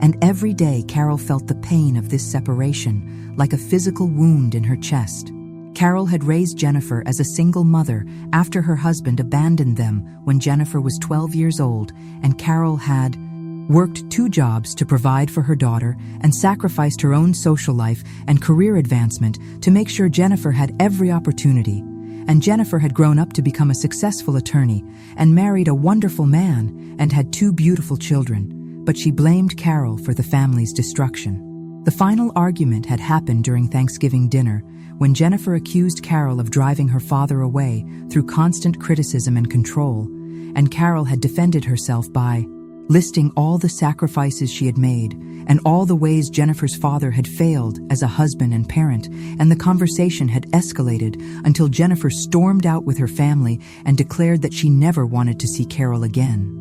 And every day Carol felt the pain of this separation, like a physical wound in her chest. Carol had raised Jennifer as a single mother after her husband abandoned them when Jennifer was 12 years old, and Carol had worked 2 jobs to provide for her daughter and sacrificed her own social life and career advancement to make sure Jennifer had every opportunity. And Jennifer had grown up to become a successful attorney and married a wonderful man and had 2 beautiful children, but she blamed Carol for the family's destruction. The final argument had happened during Thanksgiving dinner, when Jennifer accused Carol of driving her father away through constant criticism and control, and Carol had defended herself by listing all the sacrifices she had made and all the ways Jennifer's father had failed as a husband and parent, and the conversation had escalated until Jennifer stormed out with her family and declared that she never wanted to see Carol again.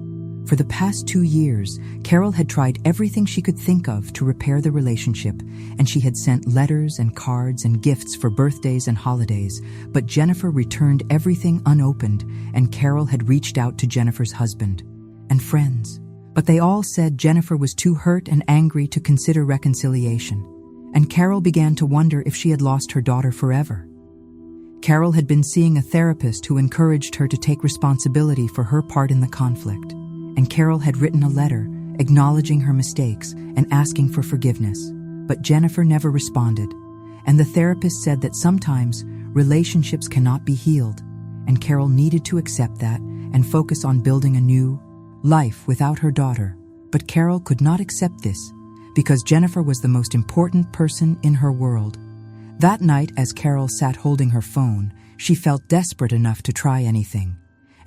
For the past 2 years, Carol had tried everything she could think of to repair the relationship, and she had sent letters and cards and gifts for birthdays and holidays, but Jennifer returned everything unopened, and Carol had reached out to Jennifer's husband and friends. But they all said Jennifer was too hurt and angry to consider reconciliation, and Carol began to wonder if she had lost her daughter forever. Carol had been seeing a therapist who encouraged her to take responsibility for her part in the conflict, and Carol had written a letter acknowledging her mistakes and asking for forgiveness, but Jennifer never responded, and the therapist said that sometimes relationships cannot be healed, and Carol needed to accept that and focus on building a new life without her daughter. But Carol could not accept this because Jennifer was the most important person in her world. That night, as Carol sat holding her phone, she felt desperate enough to try anything.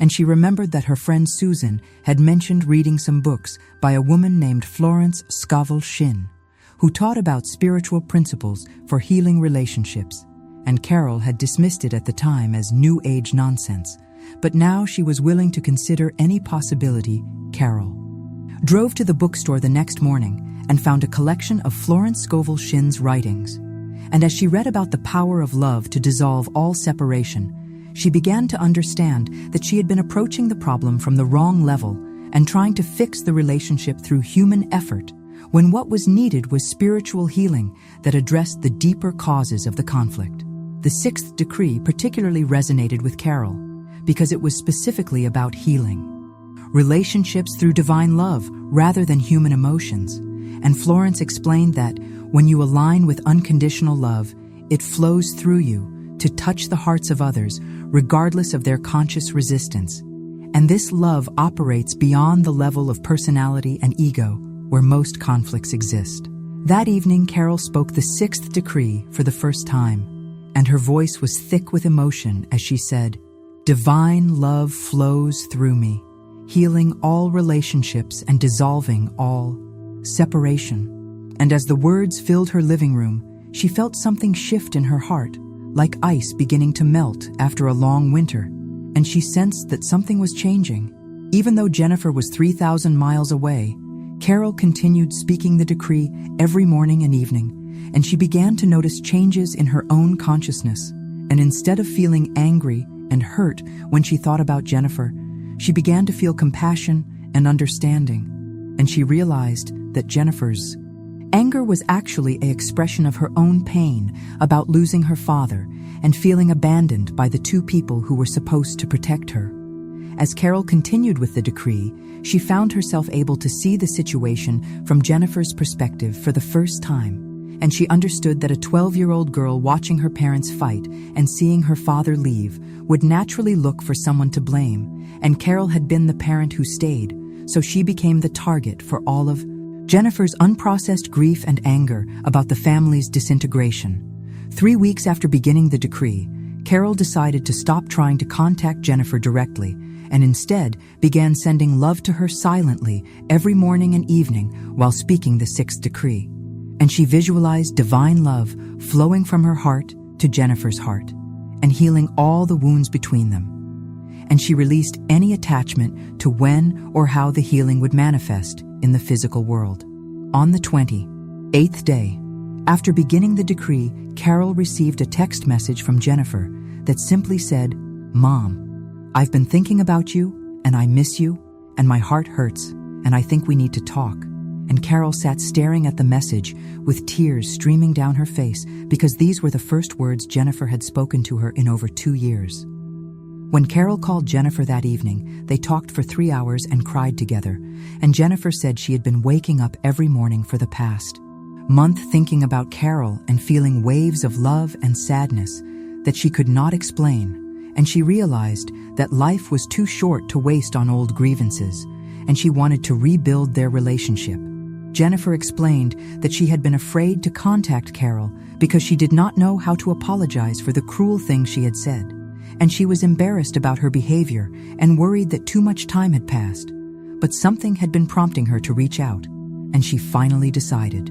And she remembered that her friend Susan had mentioned reading some books by a woman named Florence Scovel Shinn, who taught about spiritual principles for healing relationships, and Carol had dismissed it at the time as New Age nonsense, but now she was willing to consider any possibility. Carol drove to the bookstore the next morning and found a collection of Florence Scovel Shinn's writings, and as she read about the power of love to dissolve all separation, she began to understand that she had been approaching the problem from the wrong level and trying to fix the relationship through human effort, when what was needed was spiritual healing that addressed the deeper causes of the conflict. The 6th decree particularly resonated with Carol because it was specifically about healing relationships through divine love rather than human emotions. And Florence explained that when you align with unconditional love, it flows through you to touch the hearts of others, regardless of their conscious resistance. And this love operates beyond the level of personality and ego, where most conflicts exist. That evening, Carol spoke the 6th decree for the first time, and her voice was thick with emotion as she said, "Divine love flows through me, healing all relationships and dissolving all separation." And as the words filled her living room, she felt something shift in her heart, like ice beginning to melt after a long winter, and she sensed that something was changing. Even though Jennifer was 3,000 miles away, Carol continued speaking the decree every morning and evening, and she began to notice changes in her own consciousness. And instead of feeling angry and hurt when she thought about Jennifer, she began to feel compassion and understanding, and she realized that Jennifer's anger was actually an expression of her own pain about losing her father and feeling abandoned by the 2 people who were supposed to protect her. As Carol continued with the decree, she found herself able to see the situation from Jennifer's perspective for the first time, and she understood that a 12-year-old girl watching her parents fight and seeing her father leave would naturally look for someone to blame, and Carol had been the parent who stayed, so she became the target for all of Jennifer's unprocessed grief and anger about the family's disintegration. 3 weeks after beginning the decree, Carol decided to stop trying to contact Jennifer directly and instead began sending love to her silently every morning and evening while speaking the sixth decree. And she visualized divine love flowing from her heart to Jennifer's heart and healing all the wounds between them. And she released any attachment to when or how the healing would manifest in the physical world. On the 28th day, after beginning the decree, Carol received a text message from Jennifer that simply said, "Mom, I've been thinking about you, and I miss you, and my heart hurts, and I think we need to talk." And Carol sat staring at the message with tears streaming down her face because these were the first words Jennifer had spoken to her in over 2 years. When Carol called Jennifer that evening, they talked for 3 hours and cried together, and Jennifer said she had been waking up every morning for the past month thinking about Carol and feeling waves of love and sadness that she could not explain, and she realized that life was too short to waste on old grievances, and she wanted to rebuild their relationship. Jennifer explained that she had been afraid to contact Carol because she did not know how to apologize for the cruel things she had said, and she was embarrassed about her behavior and worried that too much time had passed. But something had been prompting her to reach out, and she finally decided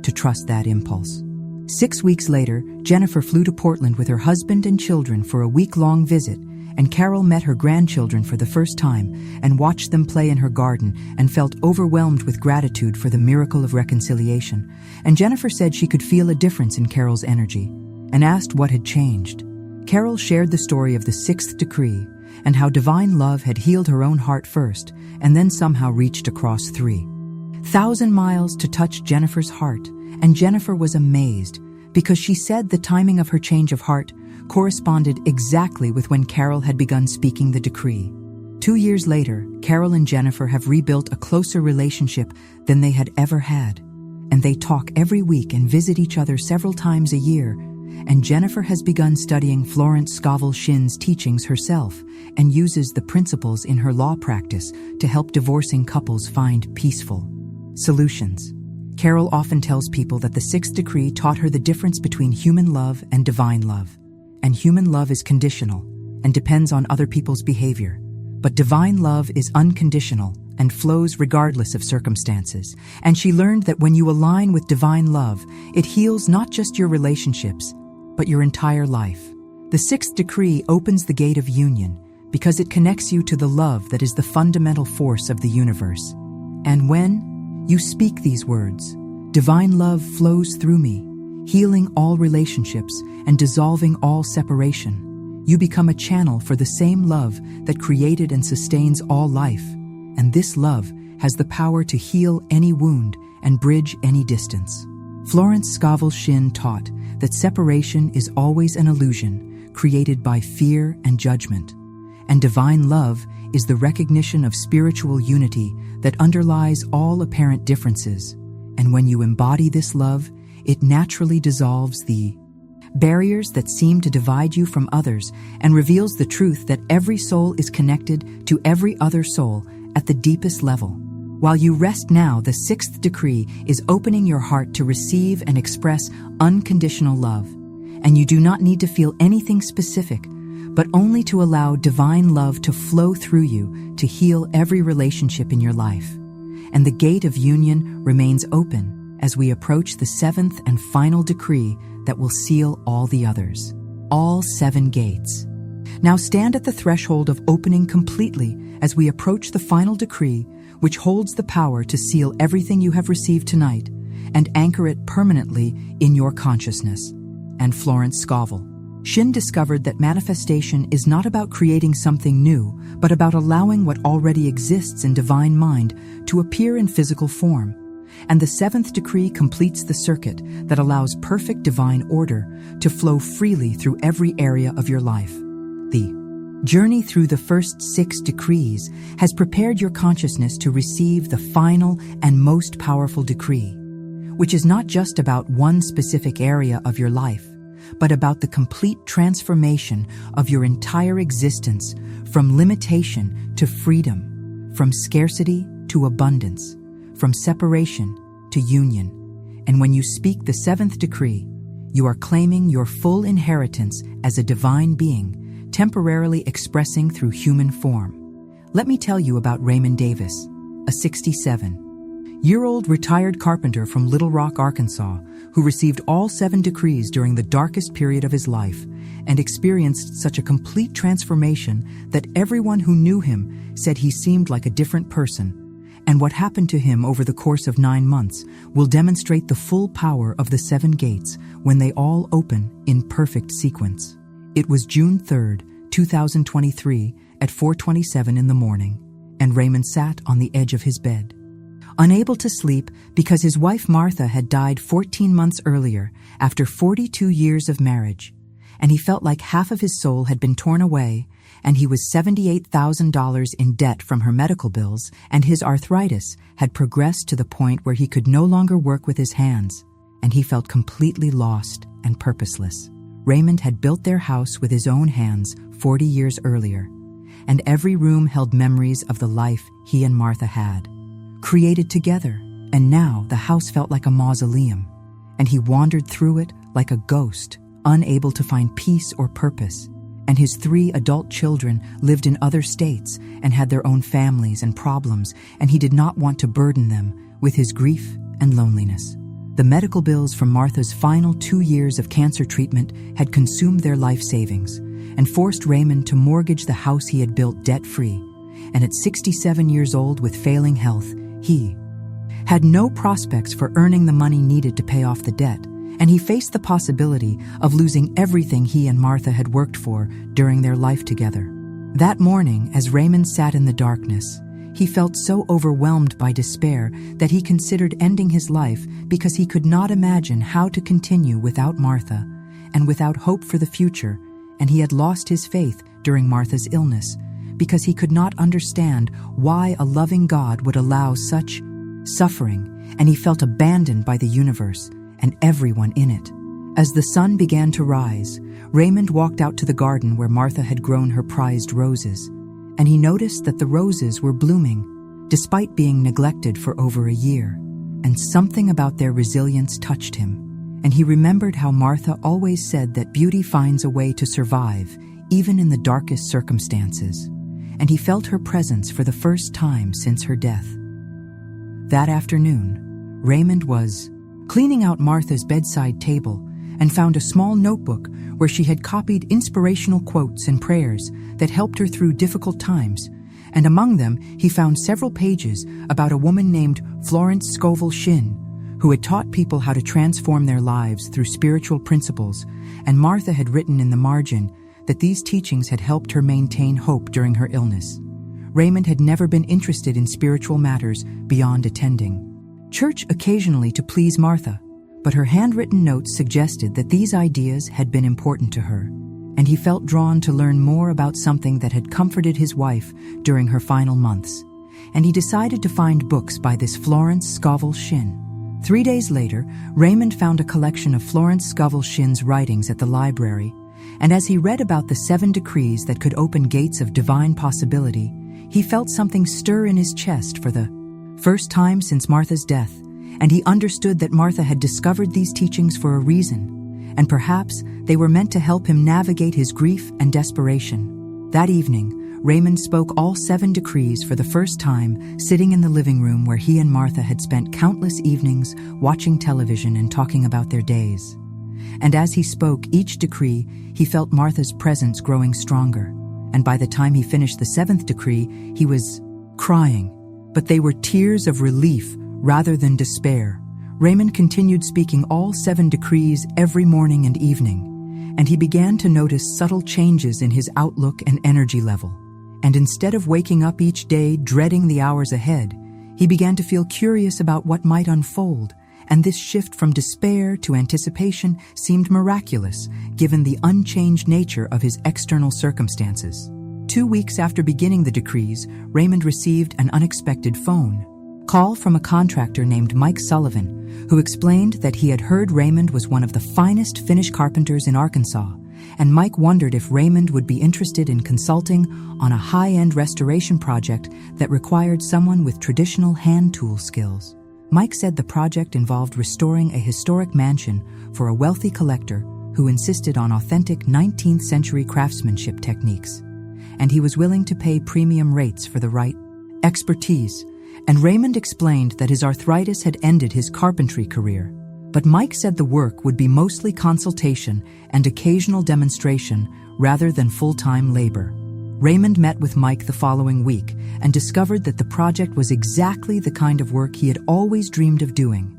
to trust that impulse. 6 weeks later, Jennifer flew to Portland with her husband and children for a week-long visit, and Carol met her grandchildren for the first time and watched them play in her garden and felt overwhelmed with gratitude for the miracle of reconciliation. And Jennifer said she could feel a difference in Carol's energy and asked what had changed. Carol shared the story of the sixth decree and how divine love had healed her own heart first and then somehow reached across 3,000 miles to touch Jennifer's heart. And Jennifer was amazed because she said the timing of her change of heart corresponded exactly with when Carol had begun speaking the decree. 2 years later, Carol and Jennifer have rebuilt a closer relationship than they had ever had, and they talk every week and visit each other several times a year. And Jennifer has begun studying Florence Scovel Shinn's teachings herself and uses the principles in her law practice to help divorcing couples find peaceful solutions. Carol often tells people that the sixth decree taught her the difference between human love and divine love. And human love is conditional and depends on other people's behavior. But divine love is unconditional and flows regardless of circumstances. And she learned that when you align with divine love, it heals not just your relationships, but your entire life. The sixth decree opens the gate of union because it connects you to the love that is the fundamental force of the universe. And when you speak these words, divine love flows through me, healing all relationships and dissolving all separation. You become a channel for the same love that created and sustains all life. And this love has the power to heal any wound and bridge any distance. Florence Scovel Shinn taught that separation is always an illusion created by fear and judgment. And divine love is the recognition of spiritual unity that underlies all apparent differences. And when you embody this love, it naturally dissolves the barriers that seem to divide you from others and reveals the truth that every soul is connected to every other soul at the deepest level. While you rest now, the sixth decree is opening your heart to receive and express unconditional love. And you do not need to feel anything specific, but only to allow divine love to flow through you to heal every relationship in your life. And the gate of union remains open as we approach the seventh and final decree that will seal all the others. All 7 gates. Now stand at the threshold of opening completely as we approach the final decree, which holds the power to seal everything you have received tonight and anchor it permanently in your consciousness. And Florence Scovel Shinn discovered that manifestation is not about creating something new, but about allowing what already exists in divine mind to appear in physical form. And the seventh decree completes the circuit that allows perfect divine order to flow freely through every area of your life. The journey through the first 6 decrees has prepared your consciousness to receive the final and most powerful decree, which is not just about one specific area of your life, but about the complete transformation of your entire existence, from limitation to freedom, from scarcity to abundance, from separation to union. And when you speak the seventh decree, you are claiming your full inheritance as a divine being, temporarily expressing through human form. Let me tell you about Raymond Davis, a 67-year-old retired carpenter from Little Rock, Arkansas, who received all 7 decrees during the darkest period of his life and experienced such a complete transformation that everyone who knew him said he seemed like a different person. And what happened to him over the course of 9 months will demonstrate the full power of the 7 gates when they all open in perfect sequence. It was June 3rd, 2023, at 4:27 in the morning, and Raymond sat on the edge of his bed, unable to sleep because his wife Martha had died 14 months earlier after 42 years of marriage, and he felt like half of his soul had been torn away, and he was $78,000 in debt from her medical bills, and his arthritis had progressed to the point where he could no longer work with his hands, and he felt completely lost and purposeless. Raymond had built their house with his own hands 40 years earlier, and every room held memories of the life he and Martha had created together, and now the house felt like a mausoleum, and he wandered through it like a ghost, unable to find peace or purpose. And his 3 adult children lived in other states and had their own families and problems, and he did not want to burden them with his grief and loneliness. The medical bills from Martha's final 2 years of cancer treatment had consumed their life savings and forced Raymond to mortgage the house he had built debt-free. And at 67 years old with failing health, he had no prospects for earning the money needed to pay off the debt, and he faced the possibility of losing everything he and Martha had worked for during their life together. That morning, as Raymond sat in the darkness, he felt so overwhelmed by despair that he considered ending his life because he could not imagine how to continue without Martha and without hope for the future, and he had lost his faith during Martha's illness because he could not understand why a loving God would allow such suffering, and he felt abandoned by the universe and everyone in it. As the sun began to rise, Raymond walked out to the garden where Martha had grown her prized roses, and he noticed that the roses were blooming, despite being neglected for over a year, and something about their resilience touched him, and he remembered how Martha always said that beauty finds a way to survive, even in the darkest circumstances, and he felt her presence for the first time since her death. That afternoon, Raymond was cleaning out Martha's bedside table and found a small notebook where she had copied inspirational quotes and prayers that helped her through difficult times, and among them he found several pages about a woman named Florence Scovel Shinn, who had taught people how to transform their lives through spiritual principles, and Martha had written in the margin that these teachings had helped her maintain hope during her illness. Raymond had never been interested in spiritual matters beyond attending church occasionally to please Martha, but her handwritten notes suggested that these ideas had been important to her, and he felt drawn to learn more about something that had comforted his wife during her final months, and he decided to find books by this Florence Scovel Shinn. 3 days later, Raymond found a collection of Florence Scovel Shinn's writings at the library, and as he read about the 7 decrees that could open gates of divine possibility, he felt something stir in his chest for the first time since Martha's death, and he understood that Martha had discovered these teachings for a reason, and perhaps they were meant to help him navigate his grief and desperation. That evening, Raymond spoke all 7 decrees for the first time, sitting in the living room where he and Martha had spent countless evenings watching television and talking about their days. And as he spoke each decree, he felt Martha's presence growing stronger, and by the time he finished the 7th decree, he was crying. But they were tears of relief rather than despair. Raymond continued speaking all 7 decrees every morning and evening, and he began to notice subtle changes in his outlook and energy level. And instead of waking up each day dreading the hours ahead, he began to feel curious about what might unfold, and this shift from despair to anticipation seemed miraculous, given the unchanged nature of his external circumstances. 2 weeks after beginning the decrees, Raymond received an unexpected phone call from a contractor named Mike Sullivan, who explained that he had heard Raymond was one of the finest Finnish carpenters in Arkansas, and Mike wondered if Raymond would be interested in consulting on a high-end restoration project that required someone with traditional hand tool skills. Mike said the project involved restoring a historic mansion for a wealthy collector who insisted on authentic 19th century craftsmanship techniques, and he was willing to pay premium rates for the right expertise. And Raymond explained that his arthritis had ended his carpentry career, but Mike said the work would be mostly consultation and occasional demonstration rather than full-time labor. Raymond met with Mike the following week and discovered that the project was exactly the kind of work he had always dreamed of doing.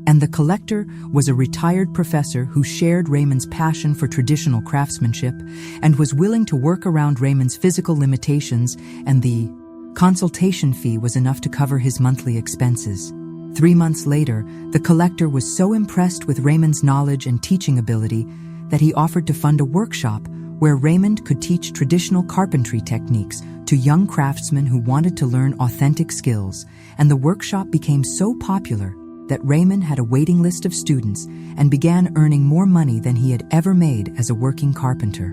And the collector was a retired professor who shared Raymond's passion for traditional craftsmanship and was willing to work around Raymond's physical limitations, and the consultation fee was enough to cover his monthly expenses. 3 months later, the collector was so impressed with Raymond's knowledge and teaching ability that he offered to fund a workshop where Raymond could teach traditional carpentry techniques to young craftsmen who wanted to learn authentic skills, and the workshop became so popular that Raymond had a waiting list of students and began earning more money than he had ever made as a working carpenter.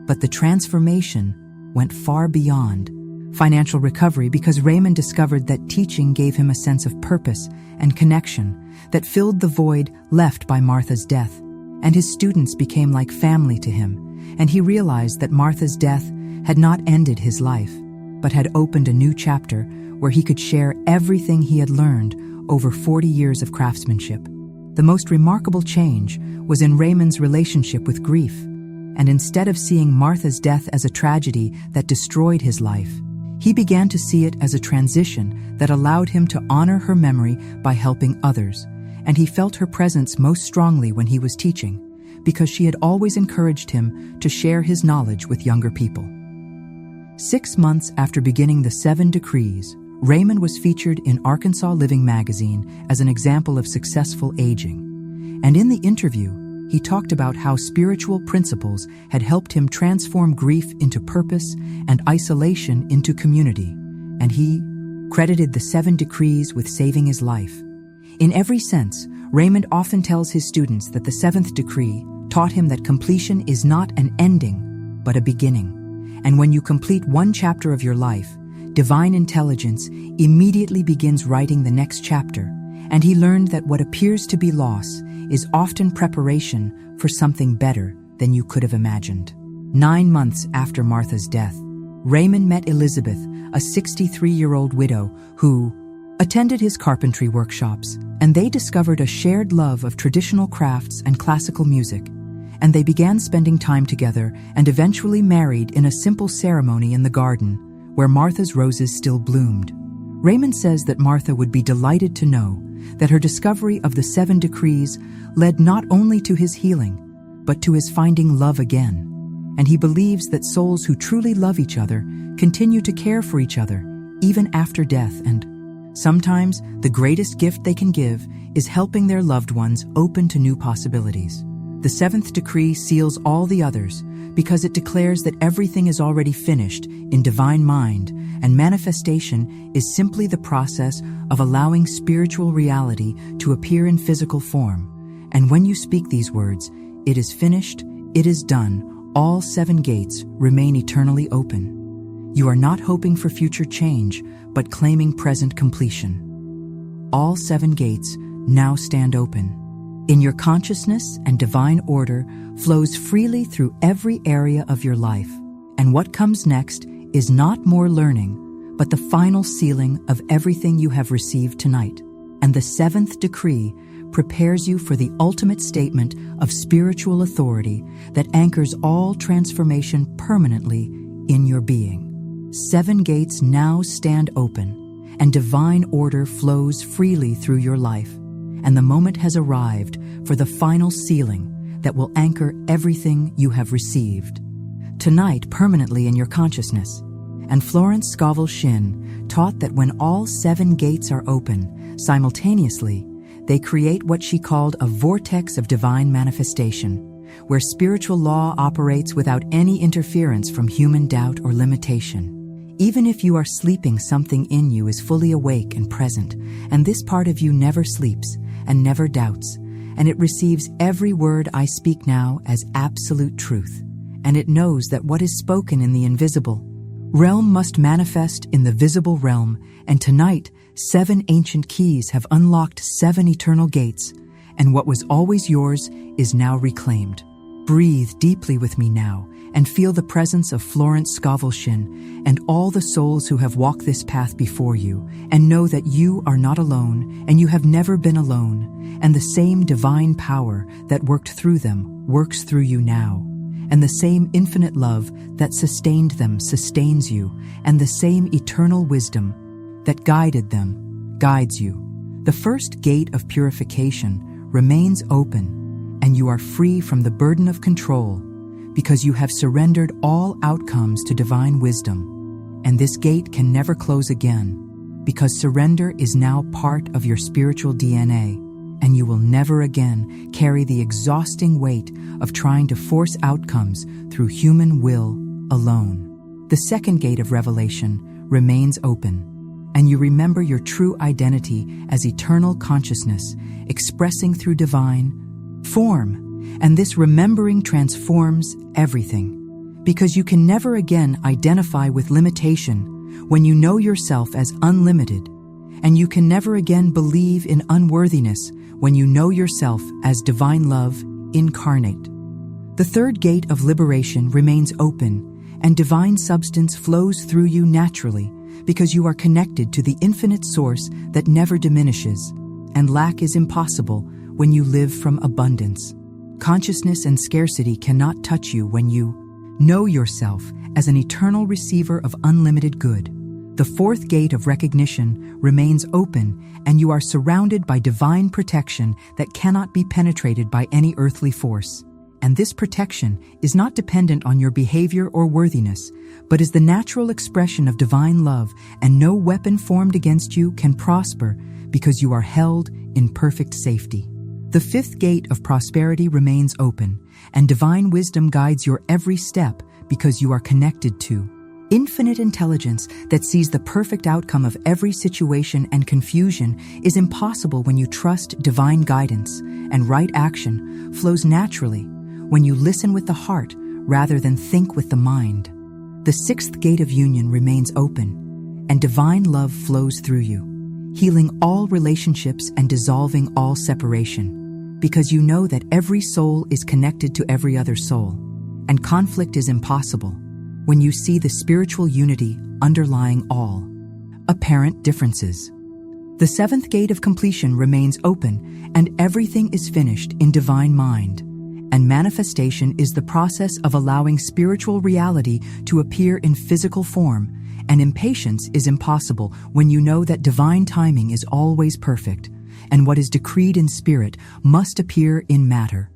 But the transformation went far beyond financial recovery, because Raymond discovered that teaching gave him a sense of purpose and connection that filled the void left by Martha's death, and his students became like family to him, and he realized that Martha's death had not ended his life, but had opened a new chapter where he could share everything he had learned over 40 years of craftsmanship. The most remarkable change was in Raymond's relationship with grief, and instead of seeing Martha's death as a tragedy that destroyed his life, he began to see it as a transition that allowed him to honor her memory by helping others, and he felt her presence most strongly when he was teaching, because she had always encouraged him to share his knowledge with younger people. 6 months after beginning the 7 Decrees, Raymond was featured in Arkansas Living magazine as an example of successful aging. And in the interview, he talked about how spiritual principles had helped him transform grief into purpose and isolation into community, and he credited the 7 Decrees with saving his life. In every sense, Raymond often tells his students that the 7th decree taught him that completion is not an ending, but a beginning. And when you complete one chapter of your life, divine intelligence immediately begins writing the next chapter, and he learned that what appears to be loss is often preparation for something better than you could have imagined. 9 months after Martha's death, Raymond met Elizabeth, a 63-year-old widow who attended his carpentry workshops, and they discovered a shared love of traditional crafts and classical music, and they began spending time together and eventually married in a simple ceremony in the garden, where Martha's roses still bloomed. Raymond says that Martha would be delighted to know that her discovery of the 7 Decrees led not only to his healing, but to his finding love again. And he believes that souls who truly love each other continue to care for each other, even after death, and sometimes the greatest gift they can give is helping their loved ones open to new possibilities. The 7th decree seals all the others because it declares that everything is already finished in divine mind, and manifestation is simply the process of allowing spiritual reality to appear in physical form. And when you speak these words, "It is finished, it is done," all 7 gates remain eternally open. You are not hoping for future change, but claiming present completion. All 7 gates now stand open. In your consciousness and divine order flows freely through every area of your life. And what comes next is not more learning, but the final sealing of everything you have received tonight. And the 7th decree prepares you for the ultimate statement of spiritual authority that anchors all transformation permanently in your being. 7 gates now stand open, and divine order flows freely through your life. And the moment has arrived for the final sealing that will anchor everything you have received tonight permanently in your consciousness. And Florence Scovel Shinn taught that when all 7 gates are open simultaneously, they create what she called a vortex of divine manifestation, where spiritual law operates without any interference from human doubt or limitation. Even if you are sleeping, something in you is fully awake and present, and this part of you never sleeps and never doubts, and it receives every word I speak now as absolute truth, and it knows that what is spoken in the invisible realm must manifest in the visible realm, and tonight 7 ancient keys have unlocked 7 eternal gates, and what was always yours is now reclaimed. Breathe deeply with me now and feel the presence of Florence Scovel Shinn and all the souls who have walked this path before you, and know that you are not alone and you have never been alone, and the same divine power that worked through them works through you now, and the same infinite love that sustained them sustains you, and the same eternal wisdom that guided them guides you. The first gate of purification remains open, and you are free from the burden of control because you have surrendered all outcomes to divine wisdom. And this gate can never close again because surrender is now part of your spiritual DNA, and you will never again carry the exhausting weight of trying to force outcomes through human will alone. The second gate of revelation remains open, and you remember your true identity as eternal consciousness expressing through divine form. And this remembering transforms everything, because you can never again identify with limitation when you know yourself as unlimited, and you can never again believe in unworthiness when you know yourself as divine love incarnate. The third gate of liberation remains open, and divine substance flows through you naturally, because you are connected to the infinite source that never diminishes, and lack is impossible when you live from abundance. Consciousness and scarcity cannot touch you when you know yourself as an eternal receiver of unlimited good. The fourth gate of recognition remains open, and you are surrounded by divine protection that cannot be penetrated by any earthly force. And this protection is not dependent on your behavior or worthiness, but is the natural expression of divine love, and no weapon formed against you can prosper because you are held in perfect safety. The fifth gate of prosperity remains open, and divine wisdom guides your every step because you are connected to infinite intelligence that sees the perfect outcome of every situation, and confusion is impossible when you trust divine guidance, and right action flows naturally when you listen with the heart rather than think with the mind. The sixth gate of union remains open, and divine love flows through you, healing all relationships and dissolving all separation, because you know that every soul is connected to every other soul, and conflict is impossible when you see the spiritual unity underlying all apparent differences. The seventh gate of completion remains open, and everything is finished in divine mind, and manifestation is the process of allowing spiritual reality to appear in physical form, and impatience is impossible when you know that divine timing is always perfect, and what is decreed in spirit must appear in matter.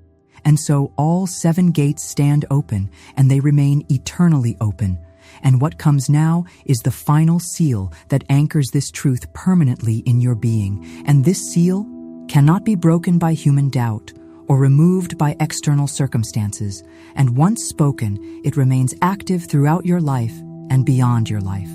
And so all 7 gates stand open, and they remain eternally open. And what comes now is the final seal that anchors this truth permanently in your being. And this seal cannot be broken by human doubt or removed by external circumstances. And once spoken, it remains active throughout your life and beyond your life.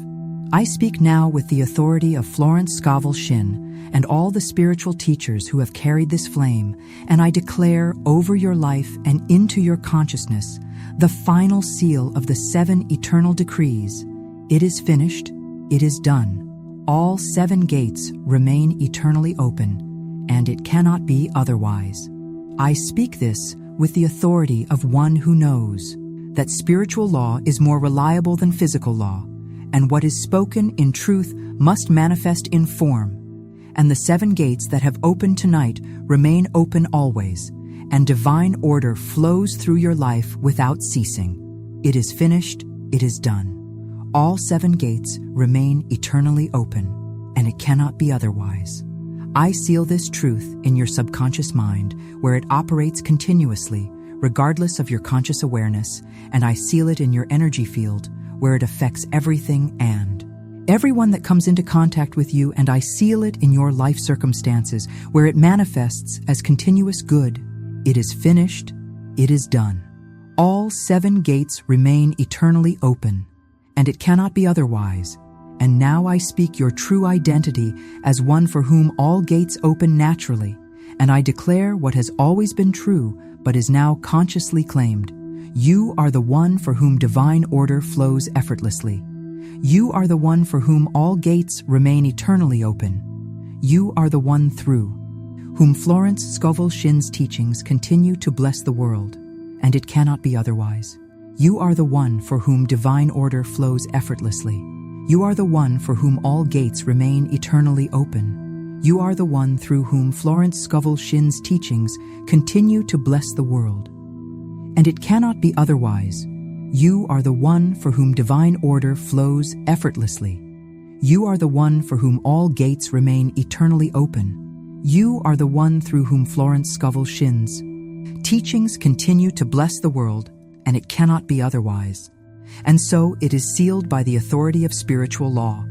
I speak now with the authority of Florence Scovel Shinn and all the spiritual teachers who have carried this flame, and I declare over your life and into your consciousness the final seal of the 7 eternal decrees. It is finished, it is done. All 7 gates remain eternally open, and it cannot be otherwise. I speak this with the authority of one who knows that spiritual law is more reliable than physical law, and what is spoken in truth must manifest in form. And the 7 gates that have opened tonight remain open always, and divine order flows through your life without ceasing. It is finished, it is done. All 7 gates remain eternally open, and it cannot be otherwise. I seal this truth in your subconscious mind, where it operates continuously, regardless of your conscious awareness, and I seal it in your energy field, where it affects everything and everyone that comes into contact with you, and I seal it in your life circumstances, where it manifests as continuous good. It is finished, it is done. All 7 gates remain eternally open, and it cannot be otherwise. And now I speak your true identity as one for whom all gates open naturally, and I declare what has always been true, but is now consciously claimed. You are the one for whom divine order flows effortlessly. You are the one for whom all gates remain eternally open. You are the one through whom Florence Scovel Shinn's teachings continue to bless the world, and it cannot be otherwise. You are the one for whom divine order flows effortlessly. You are the one for whom all gates remain eternally open. You are the one through whom Florence Scovel Shinn's teachings continue to bless the world, and it cannot be otherwise. You are the one for whom divine order flows effortlessly. You are the one for whom all gates remain eternally open. You are the one through whom Florence Scovel Shinn's teachings continue to bless the world, and it cannot be otherwise. And so it is sealed by the authority of spiritual law.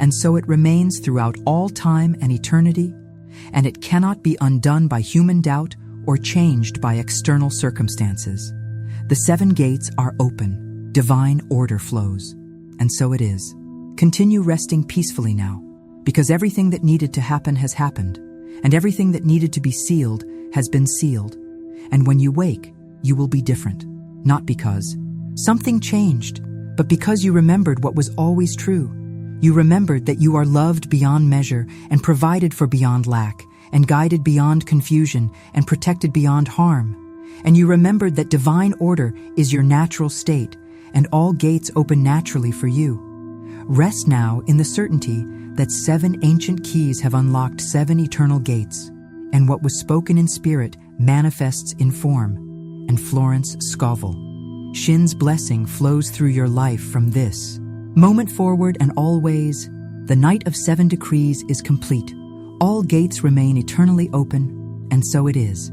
And so it remains throughout all time and eternity, and it cannot be undone by human doubt or changed by external circumstances. The 7 gates are open, divine order flows, and so it is. Continue resting peacefully now, because everything that needed to happen has happened, and everything that needed to be sealed has been sealed. And when you wake, you will be different, not because something changed, but because you remembered what was always true. You remembered that you are loved beyond measure and provided for beyond lack, and guided beyond confusion and protected beyond harm. And you remembered that divine order is your natural state, and all gates open naturally for you. Rest now in the certainty that 7 ancient keys have unlocked 7 eternal gates, and what was spoken in spirit manifests in form. And Florence Scovel Shinn's blessing flows through your life from this moment forward and always. The night of 7 decrees is complete. All gates remain eternally open, and so it is.